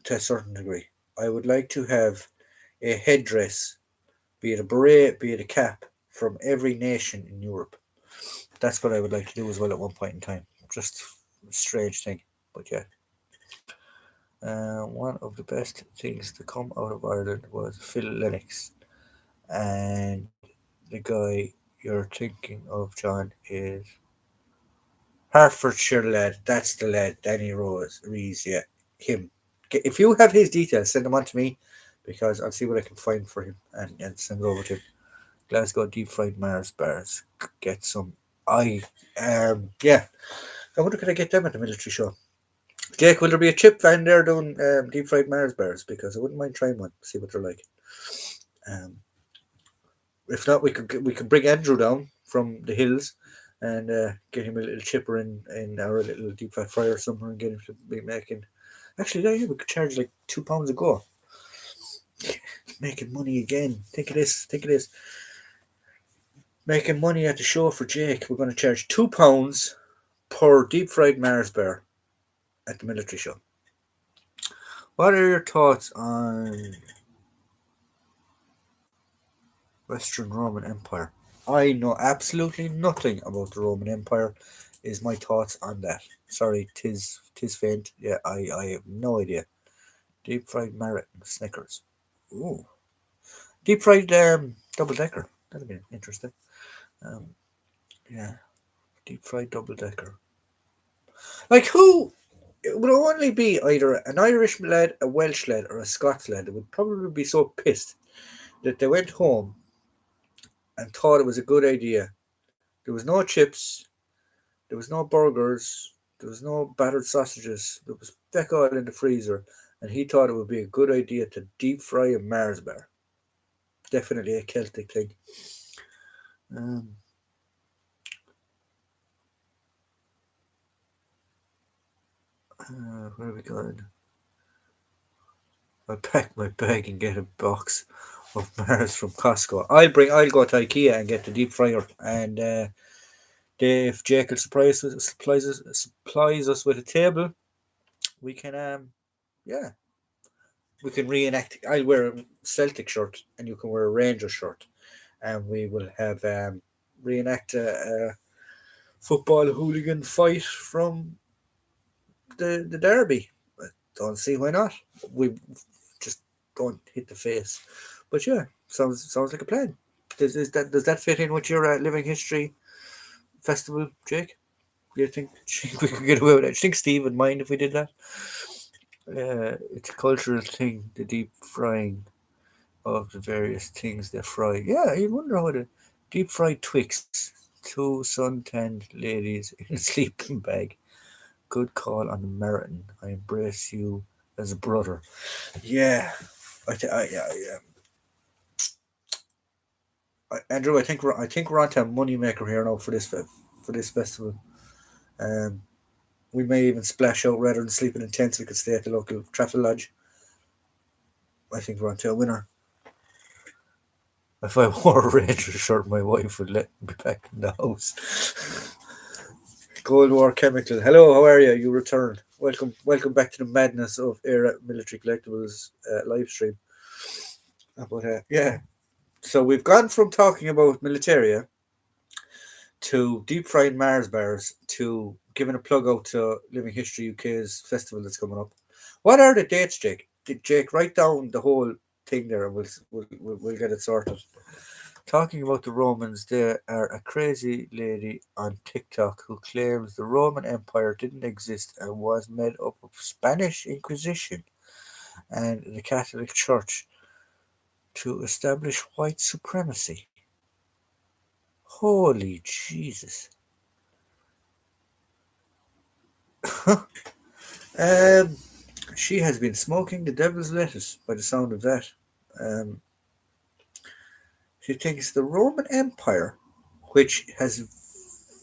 to a certain degree. I would like to have a headdress, be it a beret, be it a cap, from every nation in Europe. That's what I would like to do as well at one point in time. Just a strange thing, but yeah. One of the best things to come out of Ireland was Phil Lennox, and the guy you're thinking of, John, is Hertfordshire lad. That's the lad, Danny Rose, Rees. Yeah, him. If you have his details, send them on to me because I'll see what I can find for him and send it over to him. Glasgow deep fried Mars bars. Get some. Yeah. I wonder could I get them at the military show. Jake, will there be a chip van there doing deep fried Mars bars? Because I wouldn't mind trying one, see what they're like. Um, if not, we could bring Andrew down from the hills and get him a little chipper in our little deep fat fryer somewhere and get him to be making. Actually, yeah, we could charge like £2 a go. Making money again. Think of this. Think of this. Making money at the show for Jake. We're going to charge £2 per deep fried Mars bar at the military show. What are your thoughts on Western Roman Empire? I know absolutely nothing about the Roman Empire. Is my thoughts on that? Sorry, tis faint. Yeah, I have no idea. Deep fried Marek Snickers. Ooh, deep fried double decker. That'd be interesting. Um, yeah, deep fried double decker. Like who? It would only be either an Irish lad, a Welsh lad, or a Scots lad that would probably be so pissed that they went home and thought it was a good idea. There was no chips, there was no burgers, there was no battered sausages, there was feck oil in the freezer, and he thought it would be a good idea to deep fry a Mars bar. Definitely a Celtic thing. Um, where are we going? I pack my bag and get a box of Mars from Costco. I'll go to IKEA and get the deep fryer, and if Jake will supplies us with a table, we can yeah, we can reenact. I'll wear a Celtic shirt, and you can wear a Ranger shirt, and we will have reenact a football hooligan fight from the derby. I don't see why not. We just don't hit the face, but yeah, sounds like a plan. Does that fit in with your living history festival, Jake? Do you think we could get away with it? Do you think Steve would mind if we did that? It's a cultural thing, the deep frying of the various things they fry. Yeah, you wonder how the deep fried Twix, two sun-tanned ladies in a sleeping bag. Good call on the marathon. I embrace you as a brother. Yeah, Andrew, I think we're onto a money maker here now for this festival. Um, we may even splash out rather than sleeping in tents. We could stay at the local travel lodge. I think we're onto a winner. If I wore a Ranger shirt, my wife would let me back in the house. Cold War Chemical. Hello, how are you? You returned. Welcome back to the madness of Era Military Collectibles live stream. But yeah, so we've gone from talking about militaria to deep fried Mars bars to giving a plug out to Living History UK's festival that's coming up. What are the dates, Jake? Did Jake write down the whole thing there and we'll get it sorted? Talking about the Romans, there are a crazy lady on TikTok who claims the Roman Empire didn't exist and was made up of Spanish Inquisition and the Catholic Church to establish white supremacy. Holy Jesus. um, she has been smoking the devil's lettuce by the sound of that. Um, she thinks the Roman Empire, which has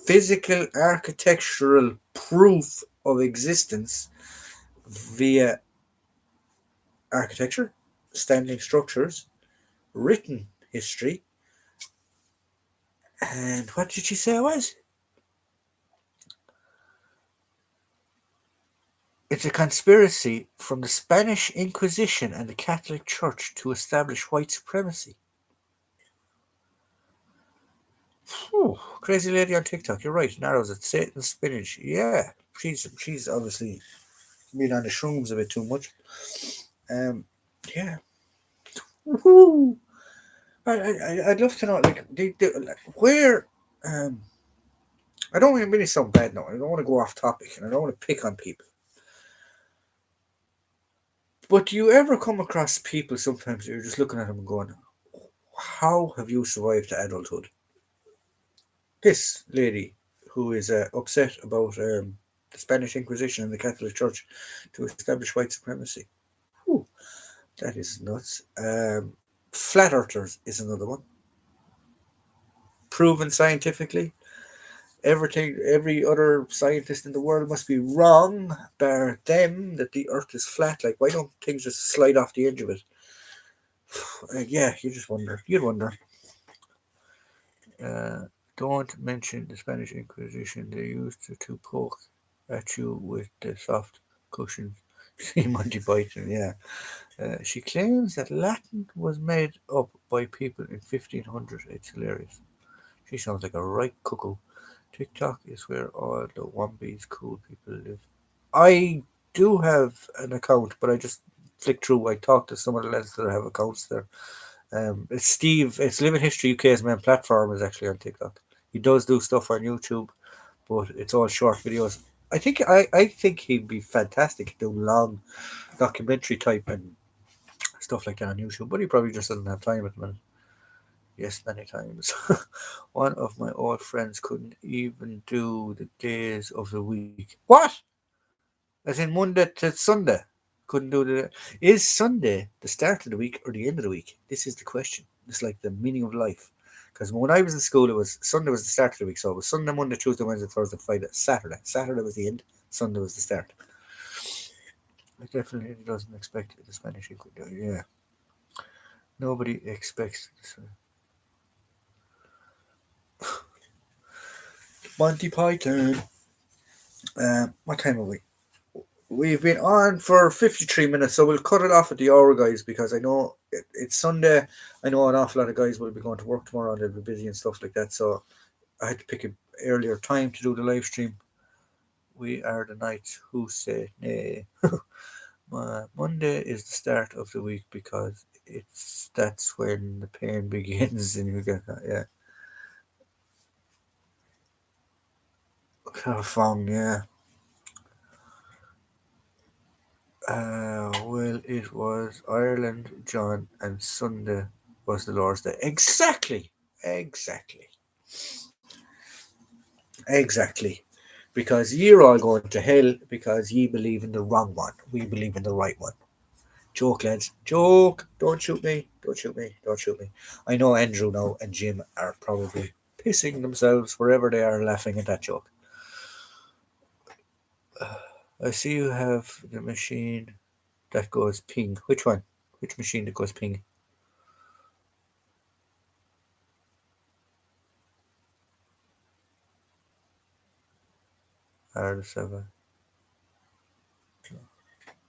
physical architectural proof of existence via architecture, standing structures, written history, and what did she say it was? It's a conspiracy from the Spanish Inquisition and the Catholic Church to establish white supremacy. Whew, crazy lady on TikTok. You're right. Narrows it. Satan spinach. Yeah, she's obviously been on the shrooms a bit too much. Um, yeah. Woohoo! I'd love to know like like, where. Um, I don't want to really sound bad now. I don't want to go off topic, and I don't want to pick on people. But do you ever come across people sometimes you're just looking at them and going, "How have you survived to adulthood?" This lady who is upset about the Spanish Inquisition and the Catholic Church to establish white supremacy. Whew, that is nuts. Flat earthers is another one. Proven scientifically. Everything, every other scientist in the world must be wrong, bar them, that the earth is flat. Like, why don't things just slide off the edge of it? Yeah, you just wonder. You'd wonder. Uh, don't mention the Spanish Inquisition. They used to poke at you with the soft cushions. See Monty Python, yeah. She claims that Latin was made up by people in 1500. It's hilarious. She sounds like a right cuckoo. TikTok is where all the Wombies cool people live. I do have an account, but I just flick through. I talk to some of the lads that have accounts there. It's Steve. It's Living History UK's main platform is actually on TikTok. He does do stuff on YouTube, but it's all short videos. I think he'd be fantastic at doing long documentary type and stuff like that on YouTube, but he probably just doesn't have time at the minute. Yes, many times. One of my old friends couldn't even do the days of the week. What? As in Monday to Sunday? Couldn't do the. Is Sunday the start of the week or the end of the week? This is the question. It's like the meaning of life. Because when I was in school, it was Sunday was the start of the week, so it was Sunday, Monday, Tuesday, Wednesday, Thursday, Friday, Saturday. Saturday was the end. Sunday was the start. I definitely doesn't expect the Spanish equal. Yeah, nobody expects this. Monty Python. What time are we? We've been on for 53 minutes, so we'll cut it off at the hour, guys, because I know it's Sunday. I know an awful lot of guys will be going to work tomorrow and they'll be busy and stuff like that, so I had to pick an earlier time to do the live stream. We are the knights who say nay. Monday is the start of the week because that's when the pain begins, and you get that, yeah. Fun, yeah. Well, it was Ireland, John, and Sunday was the Lord's Day. Exactly, exactly, exactly. Because you're all going to hell because ye believe in the wrong one. We believe in the right one. Joke, lads. Joke. Don't shoot me. Don't shoot me. Don't shoot me. I know Andrew now and Jim are probably pissing themselves wherever they are laughing at that joke. I see you have the machine that goes ping. Which one? Which machine that goes ping? R7.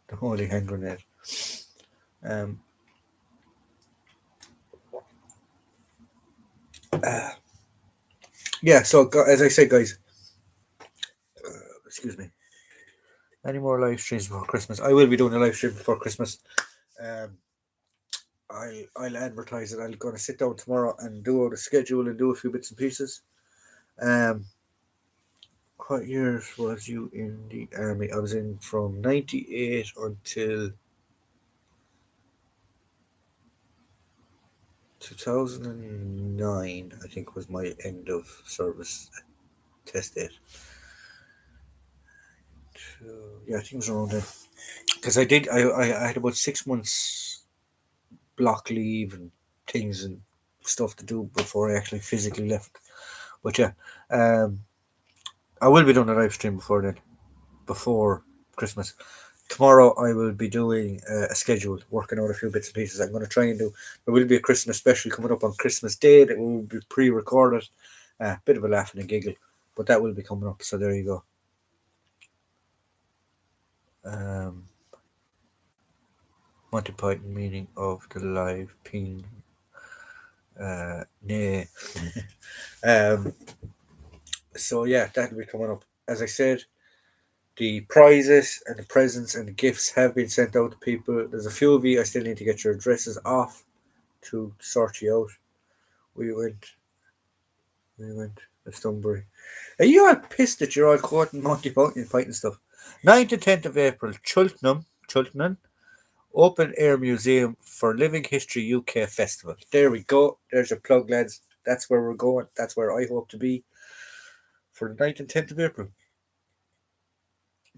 The holy hand grenade. Um, Yeah, so as I said, guys, excuse me. Any more live streams before Christmas? I will be doing a live stream before Christmas. Um, I'll advertise it. I'm going to sit down tomorrow and do out a schedule and do a few bits and pieces. Um, what years was you in the army? I was in from 98 until 2009, I think was my end of service test date. So, yeah, I think it was around then. Because I had about 6 months block leave and things and stuff to do before I actually physically left. But yeah, um, I will be doing a live stream before then, before Christmas. Tomorrow I will be doing a schedule, working out a few bits and pieces. I'm going to try and do. There will be a Christmas special coming up on Christmas Day that will be pre-recorded. Bit of a laugh and a giggle, but that will be coming up. So there you go. Um, Monty Python meaning of the live ping. Nay. um, so yeah, that'll be coming up. As I said, the prizes and the presents and the gifts have been sent out to people. There's a few of you I still need to get your addresses off to sort you out. We went, we went to Stunbury. Are you all pissed that you're all quoting Monty Python stuff? 9th to 10th of April, Cheltenham, Open Air Museum for Living History UK Festival. There we go. There's your plug, lads. That's where we're going. That's where I hope to be for the 9th and 10th of April.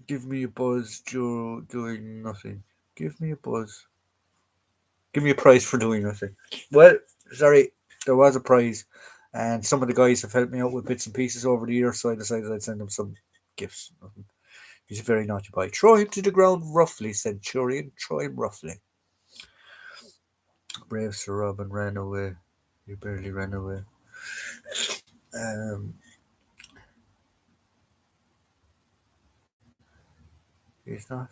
Give me a buzz, Joe, doing nothing. Give me a buzz. Give me a prize for doing nothing. Well, sorry, there was a prize, and some of the guys have helped me out with bits and pieces over the years, so I decided I'd send them some gifts. Nothing. He's a very naughty boy. Throw him to the ground roughly, said Churian. Throw him roughly. Brave Sir Robin ran away. You barely ran away. Um, he's not.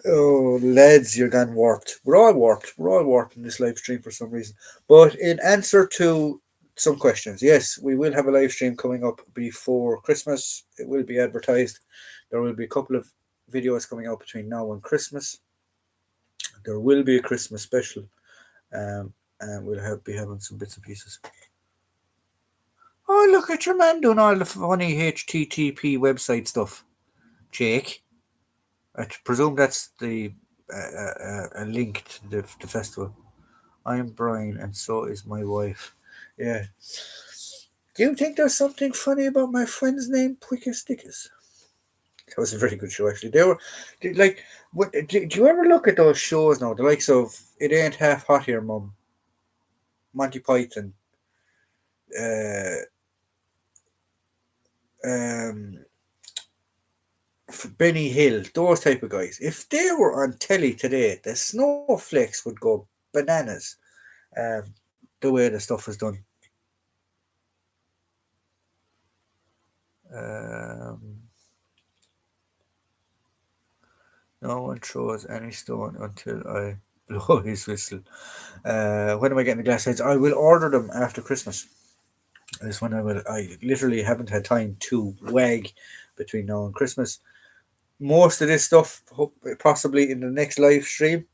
Oh, lads, you're gone warped. We're all warped. We're all warped in this live stream for some reason. But in answer to some questions, yes, we will have a live stream coming up before Christmas. It will be advertised. There will be a couple of videos coming out between now and Christmas. There will be a Christmas special, and we'll be having some bits and pieces. Oh, look at your man doing all the funny HTTP website stuff, Jake. I presume that's the a link to the festival. I'm Brian, and so is my wife. Yeah. Do you think there's something funny about my friend's name, Quicker Stickers? That was a very good show, actually. They were like, do you ever look at those shows now? The likes of It Ain't Half Hot Here, Mum, Monty Python, uh, um, Benny Hill, those type of guys. If they were on telly today, the snowflakes would go bananas. Um, the way the stuff was done. Um, no one throws any stone until I blow his whistle. When am I getting the glass heads? I will order them after Christmas. Is when I will. I literally haven't had time to wag between now and Christmas. Most of this stuff, possibly in the next live stream,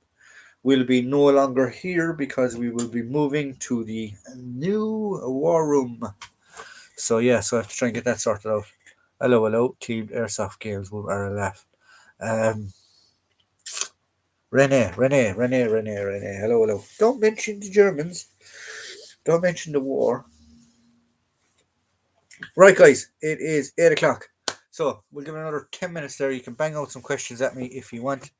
will be no longer here because we will be moving to the new war room. So yeah, so I have to try and get that sorted out. Hello, hello, Team Airsoft Games are a laugh. Um, Rene. Hello, hello. Don't mention the Germans. Don't mention the war. Right, guys, it is 8 o'clock. So we'll give it another 10 minutes there. You can bang out some questions at me if you want.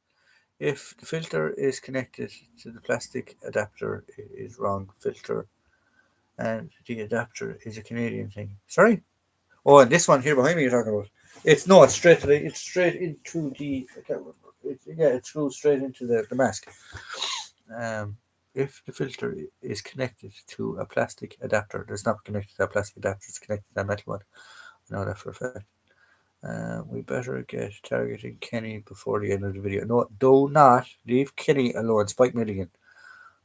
If the filter is connected to the plastic adapter, it is wrong filter. And the adapter is a Canadian thing. Sorry? Oh, and this one here behind me you're talking about. It's straight into the it goes straight into the mask. If the filter is connected to a plastic adapter, it's not connected to a plastic adapter, it's connected to a metal one. I know that for a fact. We better get targeting Kenny before the end of the video. No, do not leave Kenny alone. Spike Milligan.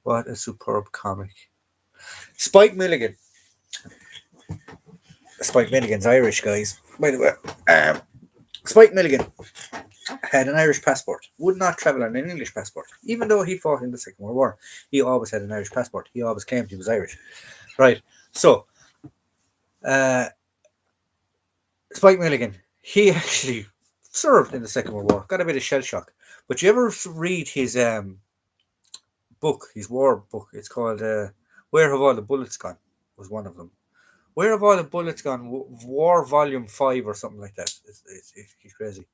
What a superb comic. Spike Milligan. Spike Milligan's Irish, guys. By the way, Spike Milligan had an Irish passport. Would not travel on an English passport, even though he fought in the Second World War. He always had an Irish passport. He always claimed he was Irish. Right. So, uh, Spike Milligan, he actually served in the Second World War. Got a bit of shell shock. But you ever read his book, his war book? It's called "Where Have All the Bullets Gone?" Was one of them. Where Have All the Bullets Gone? War Volume 5 or something like that. He's crazy.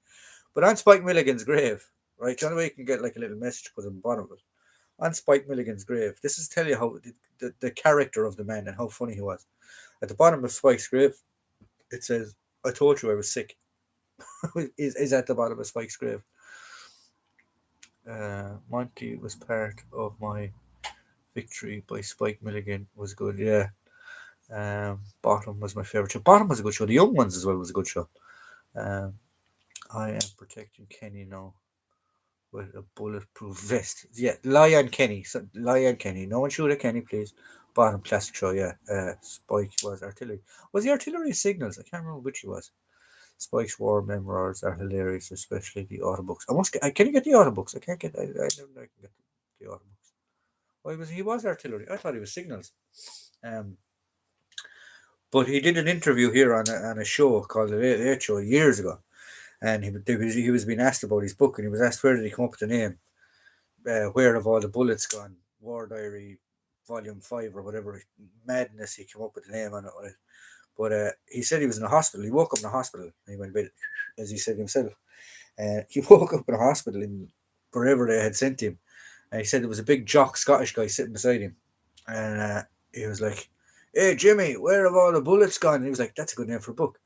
But on Spike Milligan's grave, right? Do you know way you can get like a little message put on the bottom of it? On Spike Milligan's grave, this is tell you how the character of the man and how funny he was. At the bottom of Spike's grave, it says, "I told you I was sick." is at the bottom of Spike's grave. Monty was part of my victory by Spike Milligan was good. Yeah. Bottom was my favorite show. Bottom was a good show. The Young Ones as well was a good show. Um, I am protecting Kenny now with a bulletproof vest. Yeah, Lion Kenny. So, Lion Kenny. No one shoot at Kenny, please. Bottom classic show. Yeah. Spike was artillery. Was he artillery signals? I can't remember which he was. Spike's war memoirs are hilarious, especially the audiobooks. Can you get the audiobooks? I can't get. I don't know. I can get the audiobooks. Well, he was artillery. I thought he was signals. Um, but he did an interview here on a show called the Late Show years ago, and he was being asked about his book, and he was asked where did he come up with the name? Where have all the bullets gone? War Diary, Volume 5 or whatever madness he came up with the name on it. Right? But he said he was in a hospital. He woke up in a hospital. And he went to bed, as he said himself. He woke up in a hospital in wherever they had sent him. And he said there was a big jock Scottish guy sitting beside him. And he was like, "Hey, Jimmy, where have all the bullets gone?" And he was like, "That's a good name for a book."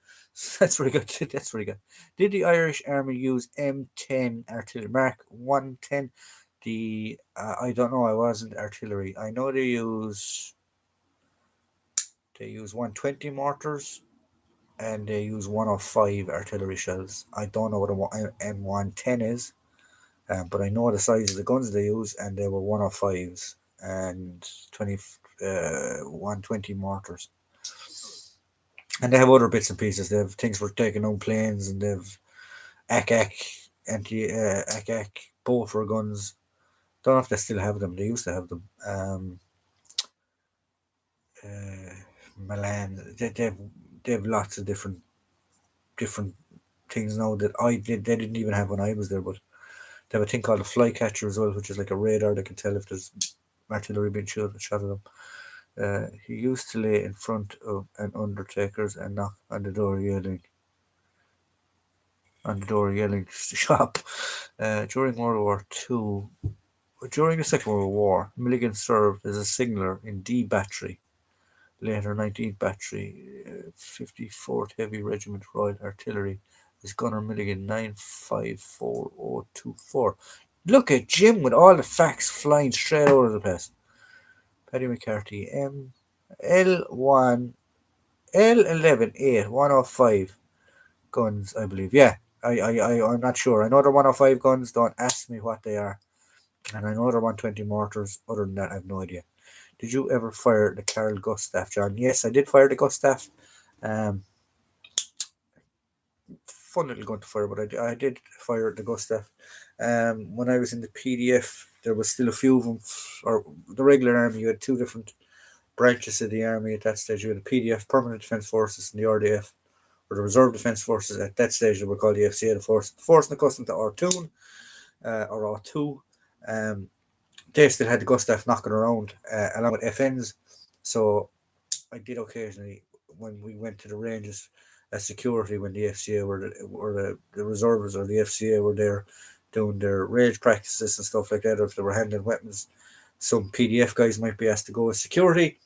That's very good. That's very good. Did the Irish Army use M10 artillery? Mark 110. I don't know. I wasn't artillery. I know they use 120 mortars and they use 105 artillery shells. I don't know what a M110 is, but I know the size of the guns they use, and they were 105s and 120 mortars. And they have other bits and pieces. They have things for taking on planes, and they have ACAC Bofor guns. Don't know if they still have them. They used to have them. Milan. They have lots of different things now that I did. They didn't even have when I was there, but they have a thing called a flycatcher as well, which is like a radar that can tell if there's artillery being shot at them. He used to lay in front of an undertaker's and knock on the door yelling, "Shop!" During World War II, during the Second World War, Milligan served as a signaller in D Battery, later 19th Battery, 54th Heavy Regiment Royal Artillery, as Gunner Milligan 954024. Look at Jim with all the facts flying straight over the place. Paddy McCarthy, L1, L11, 8, 105 guns, I believe. Yeah, I'm not sure. I know they're 105 guns. Don't ask me what they are. And I know they're 120 mortars. Other than that, I have no idea. Did you ever fire the Carl Gustaf, John? Yes, I did fire the Gustaf. Fun little gun to fire, but I did fire the Gustaf. When I was in the PDF, there was still a few of them. Or the regular army, you had two different branches of the army at that stage. You had the PDF, Permanent Defence Forces, and the RDF, or the Reserve Defence Forces. At that stage, they were called the FCA, the Force and Custom to R2, or R2. They still had the Gustaf knocking around, along with FNs. So I did occasionally, when we went to the ranges as security, when the FCA or the reservists or the FCA were there doing their range practices and stuff like that, or if they were handling weapons, some PDF guys might be asked to go as security.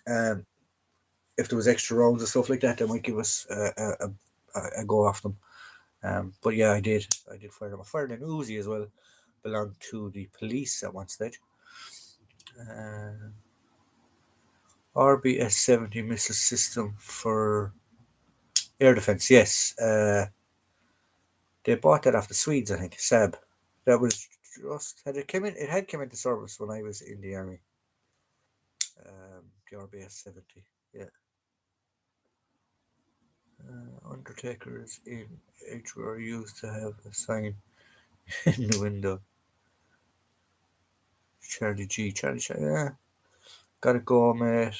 If there was extra rounds and stuff like that, they might give us a go off them. But yeah, I did fire them. I fired an Uzi as well. Belonged to the police at one stage. RBS 70 missile system for air defense. Yes, they bought that off the Swedes, I think. Saab. That was just had it came in. It had come into service when I was in the army. The RBS 70. Yeah. Undertakers in H were used to have a sign in the window. Charlie G. Yeah. Gotta go, mate.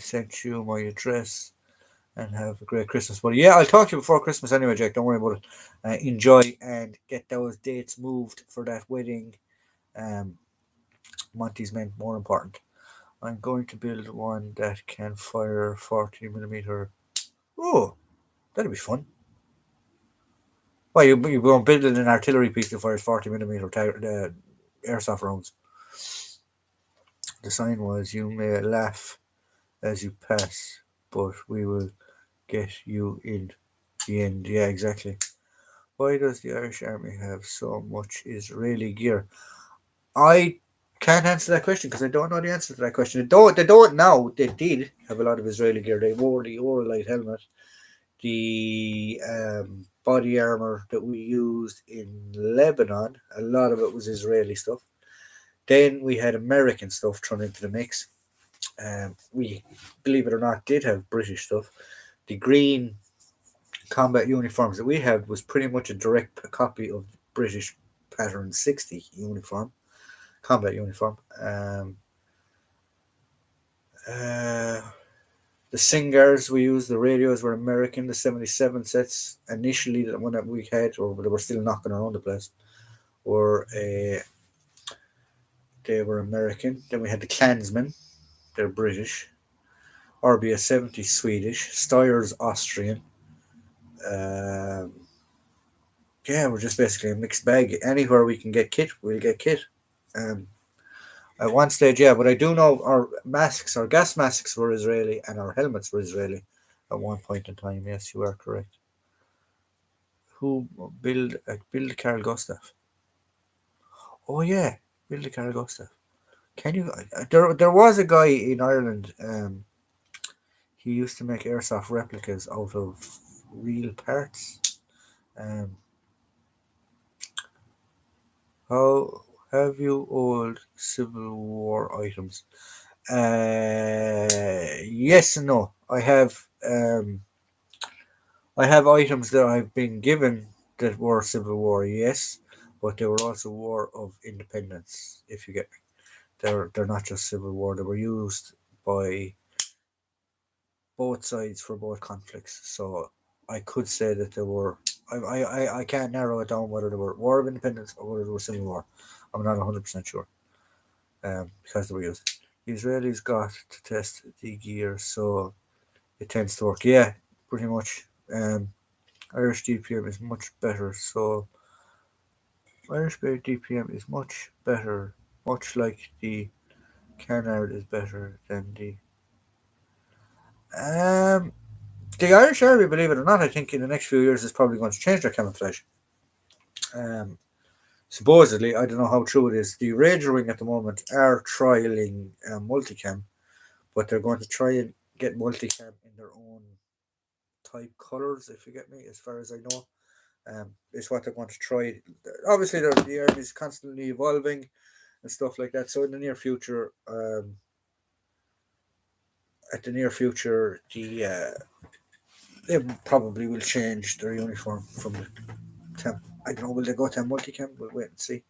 Sent you my address and have a great Christmas, buddy. Yeah, I'll talk to you before Christmas anyway, Jake. Don't worry about it. Enjoy and get those dates moved for that wedding. Um, Monty's meant more important. I'm going to build one that can fire 40 millimeter. Oh, that'd be fun. Well, you won't build an artillery piece that fires 40 millimeter airsoft rounds. The sign was, "You may laugh as you pass, but we will get you in the end." Yeah, exactly. Why does the Irish Army have so much Israeli gear? I can't answer that question because I don't know the answer to that question. They don't now. They did have a lot of Israeli gear. They wore the Oralite helmet, the body armor that we used in Lebanon. A lot of it was Israeli stuff. Then we had American stuff thrown into the mix. We, believe it or not, did have British stuff. The green combat uniforms that we had was pretty much a direct copy of British pattern 60 uniform, combat uniform. Uh, the Singers we used, the radios were American. The 77 sets initially, the one that we had, or they were still knocking around the place, were they were American. Then we had the Klansmen, they're British. RBS 70 Swedish, Steyer's Austrian. Um, yeah, we're just basically a mixed bag. Anywhere we can get kit, we'll get kit. Um, at one stage, yeah, but I do know our masks, our gas masks were Israeli, and our helmets were Israeli at one point in time. Yes, you are correct. Who build Carl Gustaf? Oh yeah, build Carl Gustaf. Can you? There was a guy in Ireland. He used to make airsoft replicas out of real parts. Um, how have you old Civil War items? Yes and no. I have items that I've been given that were Civil War, yes, but they were also War of Independence. If you get me, they're not just Civil War. They were used by both sides for both conflicts. So I could say that they were. I can't narrow it down whether they were War of Independence or whether they were Civil War. I'm not 100% sure. Because they were used. The Israelis got to test the gear, so it tends to work. Yeah, pretty much. Irish DPM is much better. So Irish DPM is much better, much like the Canard is better than um the Irish Army. Believe it or not, I think in the next few years is probably going to change their camouflage. Um, Supposedly, I don't know how true it is. The Ranger Wing at the moment are trialing multicam, but they're going to try and get multicam in their own type colors, if you get me, as far as I know. Is what they're going to try. Obviously, the army is constantly evolving and stuff like that. So in the near future, they probably will change their uniform from the temp. I don't know. Will they go to a multicam? We'll wait and see.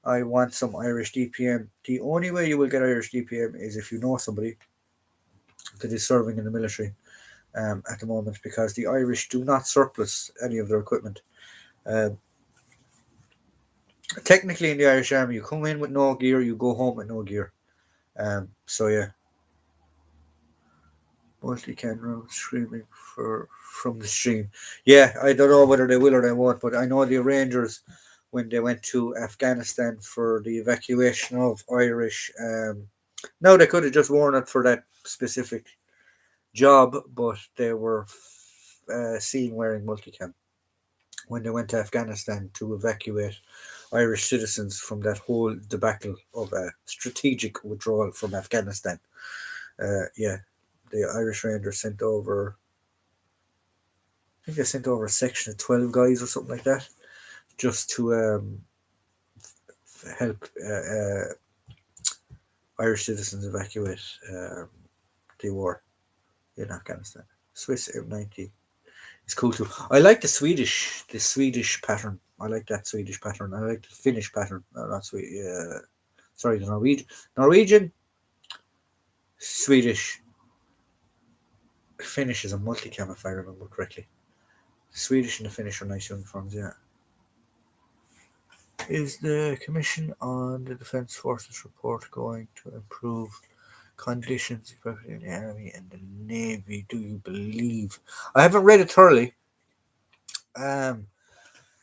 I want some Irish DPM. The only way you will get Irish DPM is if you know somebody that is serving in the military at the moment, because the Irish do not surplus any of their equipment. Um, Technically, in the Irish Army, you come in with no gear, you go home with no gear. So yeah, multi-can round screaming for from the stream. Yeah, I don't know whether they will or they won't, but I know the Rangers when they went to Afghanistan for the evacuation of Irish. No, they could have just worn it for that specific job, but they were seen wearing multicam when they went to Afghanistan to evacuate Irish citizens from that whole debacle of a strategic withdrawal from Afghanistan. Yeah, the Irish Rangers sent over, I think they sent over a section of 12 guys or something like that, just to help Irish citizens evacuate the war in Afghanistan. Swiss M90 is cool too. I like the Swedish pattern. I like that Swedish pattern. I like the Finnish pattern. No, not Swedish. Sorry, the Norwegian, Swedish, Finnish is a multicam if I remember correctly. The Swedish and the Finnish are nice uniforms. Yeah. Is the Commission on the Defence Forces report going to improve conditions in the Army and the Navy? Do you believe? I haven't read it thoroughly. Um,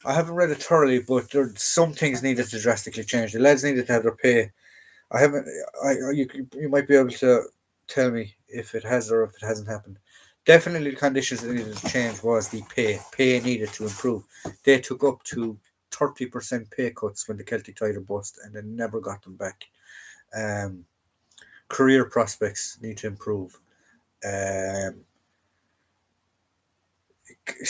I haven't read it thoroughly, but there some things needed to drastically change. The lads needed to have their pay. I haven't. You might be able to tell me if it has or if it hasn't happened. Definitely, the conditions that needed to change was the pay. Pay needed to improve. They took up to 30% pay cuts when the Celtic Tiger bust, and they never got them back. Um, Career prospects need to improve. Um,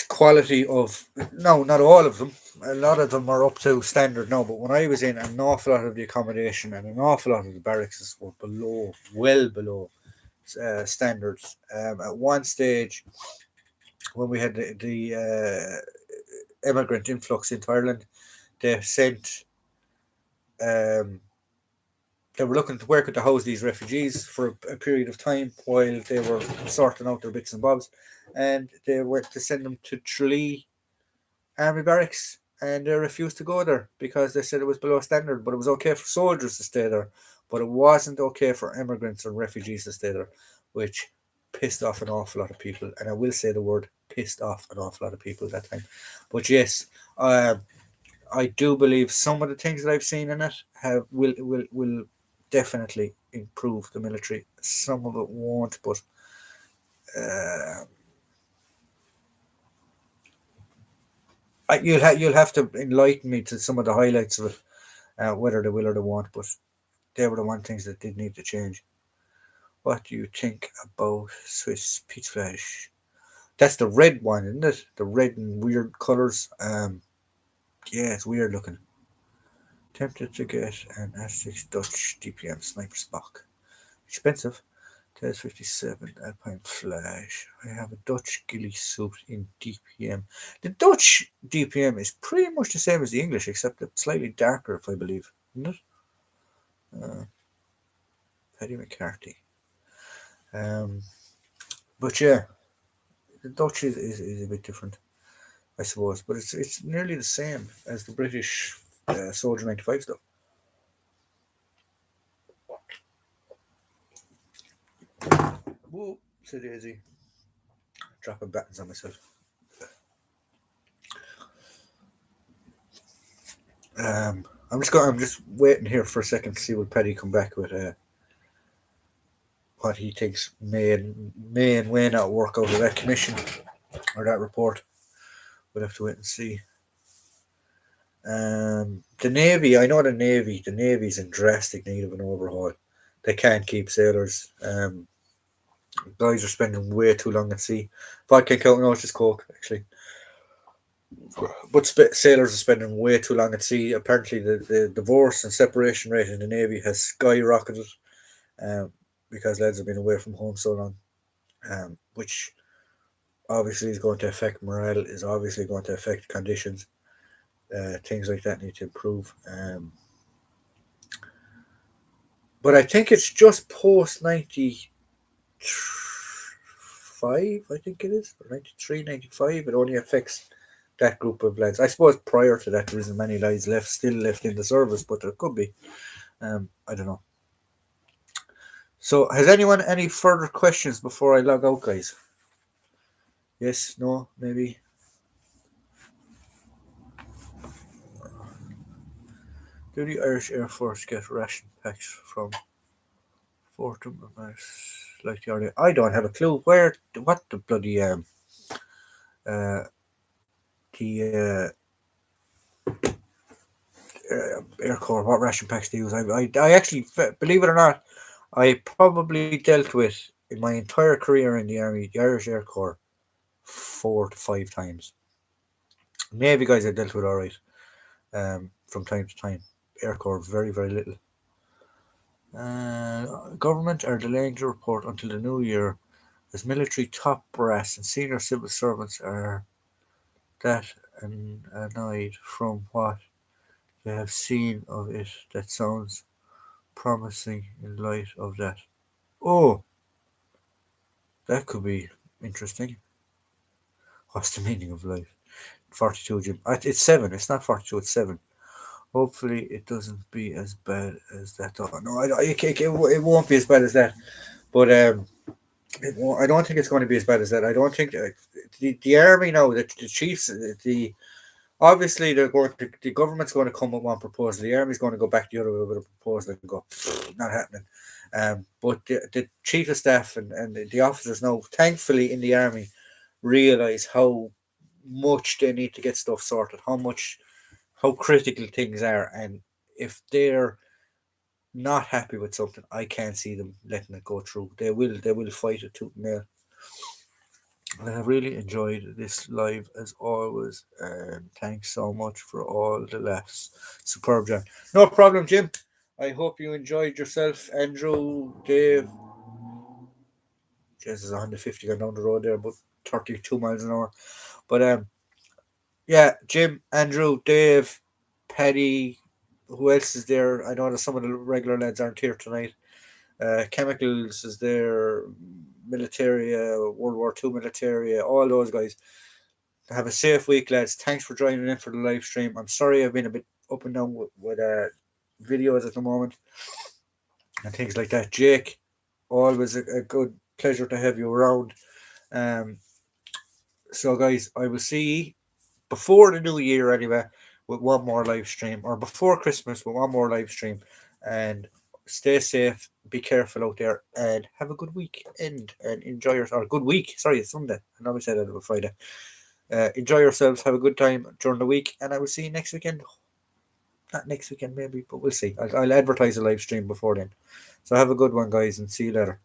Quality of no, not all of them. A lot of them are up to standard now. But when I was in, an awful lot of the accommodation and an awful lot of the barracks were below, well below standards. At one stage, when we had the immigrant influx into Ireland, they sent um, they were looking to where could they house these refugees for a period of time while they were sorting out their bits and bobs, and they were to send them to Tralee Army Barracks, and they refused to go there because they said it was below standard. But it was okay for soldiers to stay there, but it wasn't okay for immigrants and refugees to stay there, which pissed off an awful lot of people. And I will say the word pissed off an awful lot of people that time. But yes, I do believe some of the things that I've seen in it have will definitely improve the military. Some of it won't, but uh, you'll have to enlighten me to some of the highlights of it, whether they will or they won't. But they were the one things that did need to change. What do you think about Swiss peach flash? That's the red one, isn't it? The red and weird colours. Yeah, it's weird looking. Tempted to get an S6 Dutch DPM sniper Spock. Expensive. There's 57 Alpine Flash. I have a Dutch ghillie suit in DPM. The Dutch DPM is pretty much the same as the English, except it's slightly darker, if I believe, isn't it? Uh, Paddy McCarthy. Um, but yeah, the Dutch is a bit different, I suppose, but it's nearly the same as the British Soldier 95 stuff. Whoa, said Daisy, dropping buttons on myself. I'm just waiting here for a second to see what Paddy come back with. What he thinks may and may not work out of that commission or that report. We'll have to wait and see. The Navy, I know the Navy. The Navy's in drastic need of an overhaul. They can't keep sailors. Guys are spending way too long at sea. Vodka count, no, it's just coke actually. But sailors are spending way too long at sea. Apparently, the divorce and separation rate in the Navy has skyrocketed um, because lads have been away from home so long, which obviously is going to affect morale, is obviously going to affect conditions. Things like that need to improve. But I think it's just post 95, I think it is, or 93, 95. It only affects that group of lads. I suppose prior to that, there isn't many lads still left in the service, but there could be. I don't know. So, has anyone any further questions before I log out, guys? Yes, no, maybe. Do the Irish Air Force get ration packs from Fortum or like the earlier? I don't have a clue. What the bloody uh, the Air Corps, what ration packs they use? I actually, believe it or not, I probably dealt with in my entire career in the army, the Irish Air Corps, 4 to 5 times. Navy guys I dealt with all right, from time to time. Air Corps, very, very little. Government are delaying the report until the new year as military top brass and senior civil servants are that annoyed from what they have seen of it. That sounds promising in light of that. Oh, that could be interesting. What's the meaning of life? 42, Jim. It's 7. It's not 42, it's 7. Hopefully, it doesn't be as bad as that. Oh, no, it won't be as bad as that. But I don't think it's going to be as bad as that. I don't think the army now, the chiefs, the obviously the government's going to come with one proposal. The army's going to go back the other way with a proposal and go, not happening. But the chief of staff and the officers now, thankfully in the army, realize how much they need to get stuff sorted, how critical things are, and if they're not happy with something, I can't see them letting it go through. They will fight it tooth and nail. I have really enjoyed this live as always, and thanks so much for all the laughs. Superb, John. No problem, Jim. I hope you enjoyed yourself, Andrew, Dave. Jesus, 150 going down the road there, about 32 miles an hour. But yeah, Jim, Andrew, Dave, Paddy. Who else is there? I know that some of the regular lads aren't here tonight. Chemicals is there, Militaria, World War Two Militaria, all those guys. Have a safe week, lads. Thanks for joining in for the live stream. I'm sorry I've been a bit up and down with videos at the moment and things like that. Jake, always a good pleasure to have you around. Um, so, guys, I will see before the new year anyway with one more live stream, or before Christmas with one more live stream. And stay safe, be careful out there, and have a good weekend and enjoy your or good week. Sorry, it's Sunday. I know we said that on Friday. Enjoy yourselves, have a good time during the week, and I will see you next weekend. Not next weekend, maybe, but we'll see. I'll advertise a live stream before then. So have a good one, guys, and see you later.